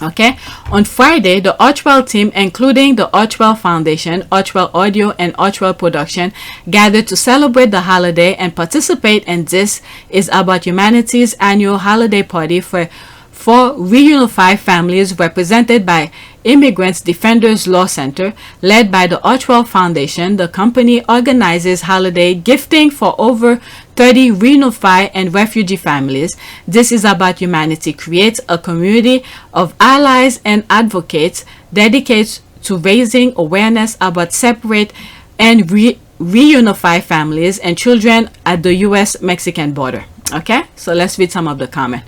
Okay, on Friday, the Archwell team, including the Archwell Foundation, Archwell Audio, and Archwell Production, gathered to celebrate the holiday and participate in This Is About Humanity's annual holiday party for Reunified families represented by Immigrants Defenders Law Center, led by the Archwell Foundation. The company organizes holiday gifting for over 30 reunified and refugee families. This Is About Humanity creates a community of allies and advocates dedicated to raising awareness about separate and reunified families and children at the US-Mexican border. Okay, so let's read some of the comments.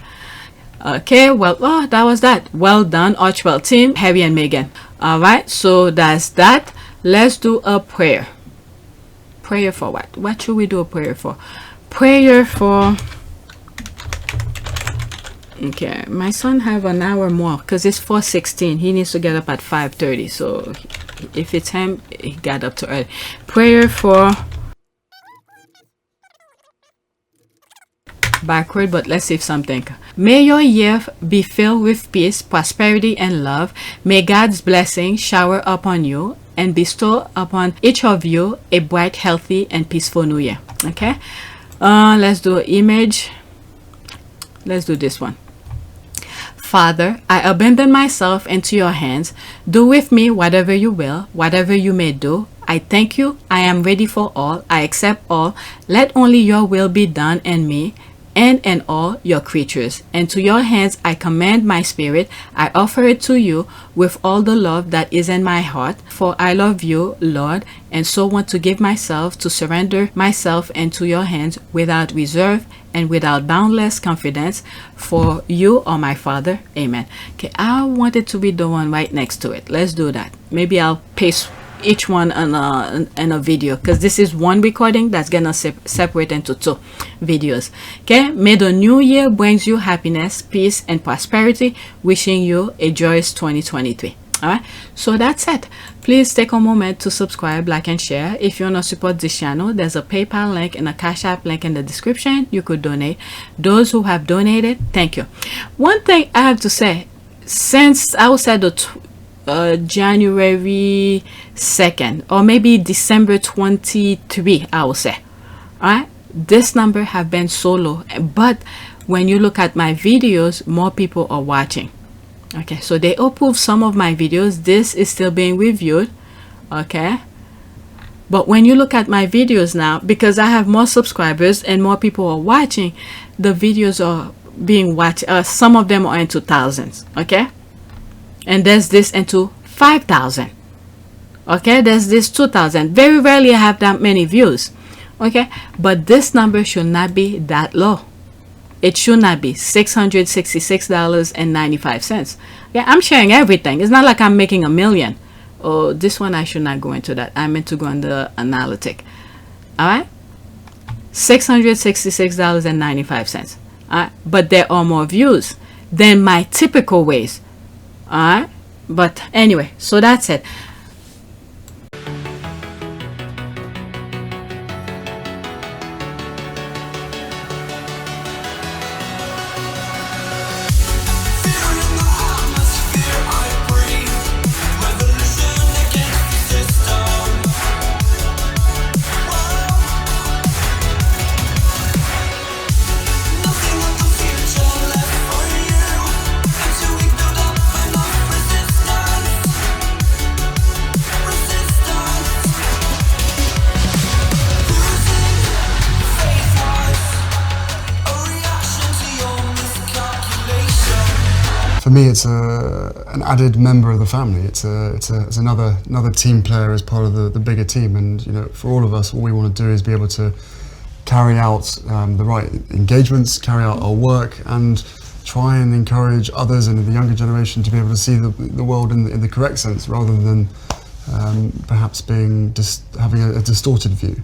Okay, well, oh, that was that. Well done, Archwell team, Harry and Meghan. Alright, so that's that. Let's do a prayer. Prayer for what? What should we do a prayer for? Prayer for... Okay, my son have an hour more because it's 4:16. He needs to get up at 5:30. So if it's him, he got up too early. Prayer for... Backward, but let's save something. May your year be filled with peace, prosperity, and love. May God's blessing shower upon you and bestow upon each of you a bright, healthy, and peaceful new year. Okay, let's do an image. Let's do this one. Father, I abandon myself into your hands. Do with me whatever you will, whatever you may do. I thank you. I am ready for all. I accept all. Let only your will be done in me and in all your creatures. And to your hands I commend my spirit. I offer it to you with all the love that is in my heart. For I love you, Lord, and so want to give myself, to surrender myself into your hands without reserve and without boundless confidence. For you are my Father. Amen. Okay, I wanted to read the one right next to it. Let's do that. Maybe I'll paste each one in a video because this is one recording that's gonna separate into 2 videos. Okay, may the new year brings you happiness, peace, and prosperity. Wishing you a joyous 2023. Alright, so that's it. Please take a moment to subscribe, like, and share. If you want to support this channel, there's a PayPal link and a Cash App link in the description. You could donate. Those who have donated, thank you. One thing I have to say, since I would say the January 2nd or maybe December 23, I would say, alright, this number have been so low, but when you look at my videos, more people are watching. Okay, so they approve some of my videos. This is still being reviewed. Okay, but when you look at my videos now, because I have more subscribers and more people are watching, the videos are being watched. Some of them are into thousands. Okay, and there's this into 5,000. Okay, there's this 2,000. Very rarely I have that many views. Okay, but this number should not be that low. It should not be $666.95. Yeah, I'm sharing everything. It's not like I'm making $1 million. Oh, this one I should not go into that. I meant to go on the analytic. All right, $666.95. All right, but there are more views than my typical ways. All right, but anyway, so that's it. For me, it's an added member of the family. It's another team player as part of the bigger team. And you know, for all of us, all we want to do is be able to carry out the right engagements, carry out our work, and try and encourage others and the younger generation to be able to see the world in the correct sense, rather than perhaps having a distorted view.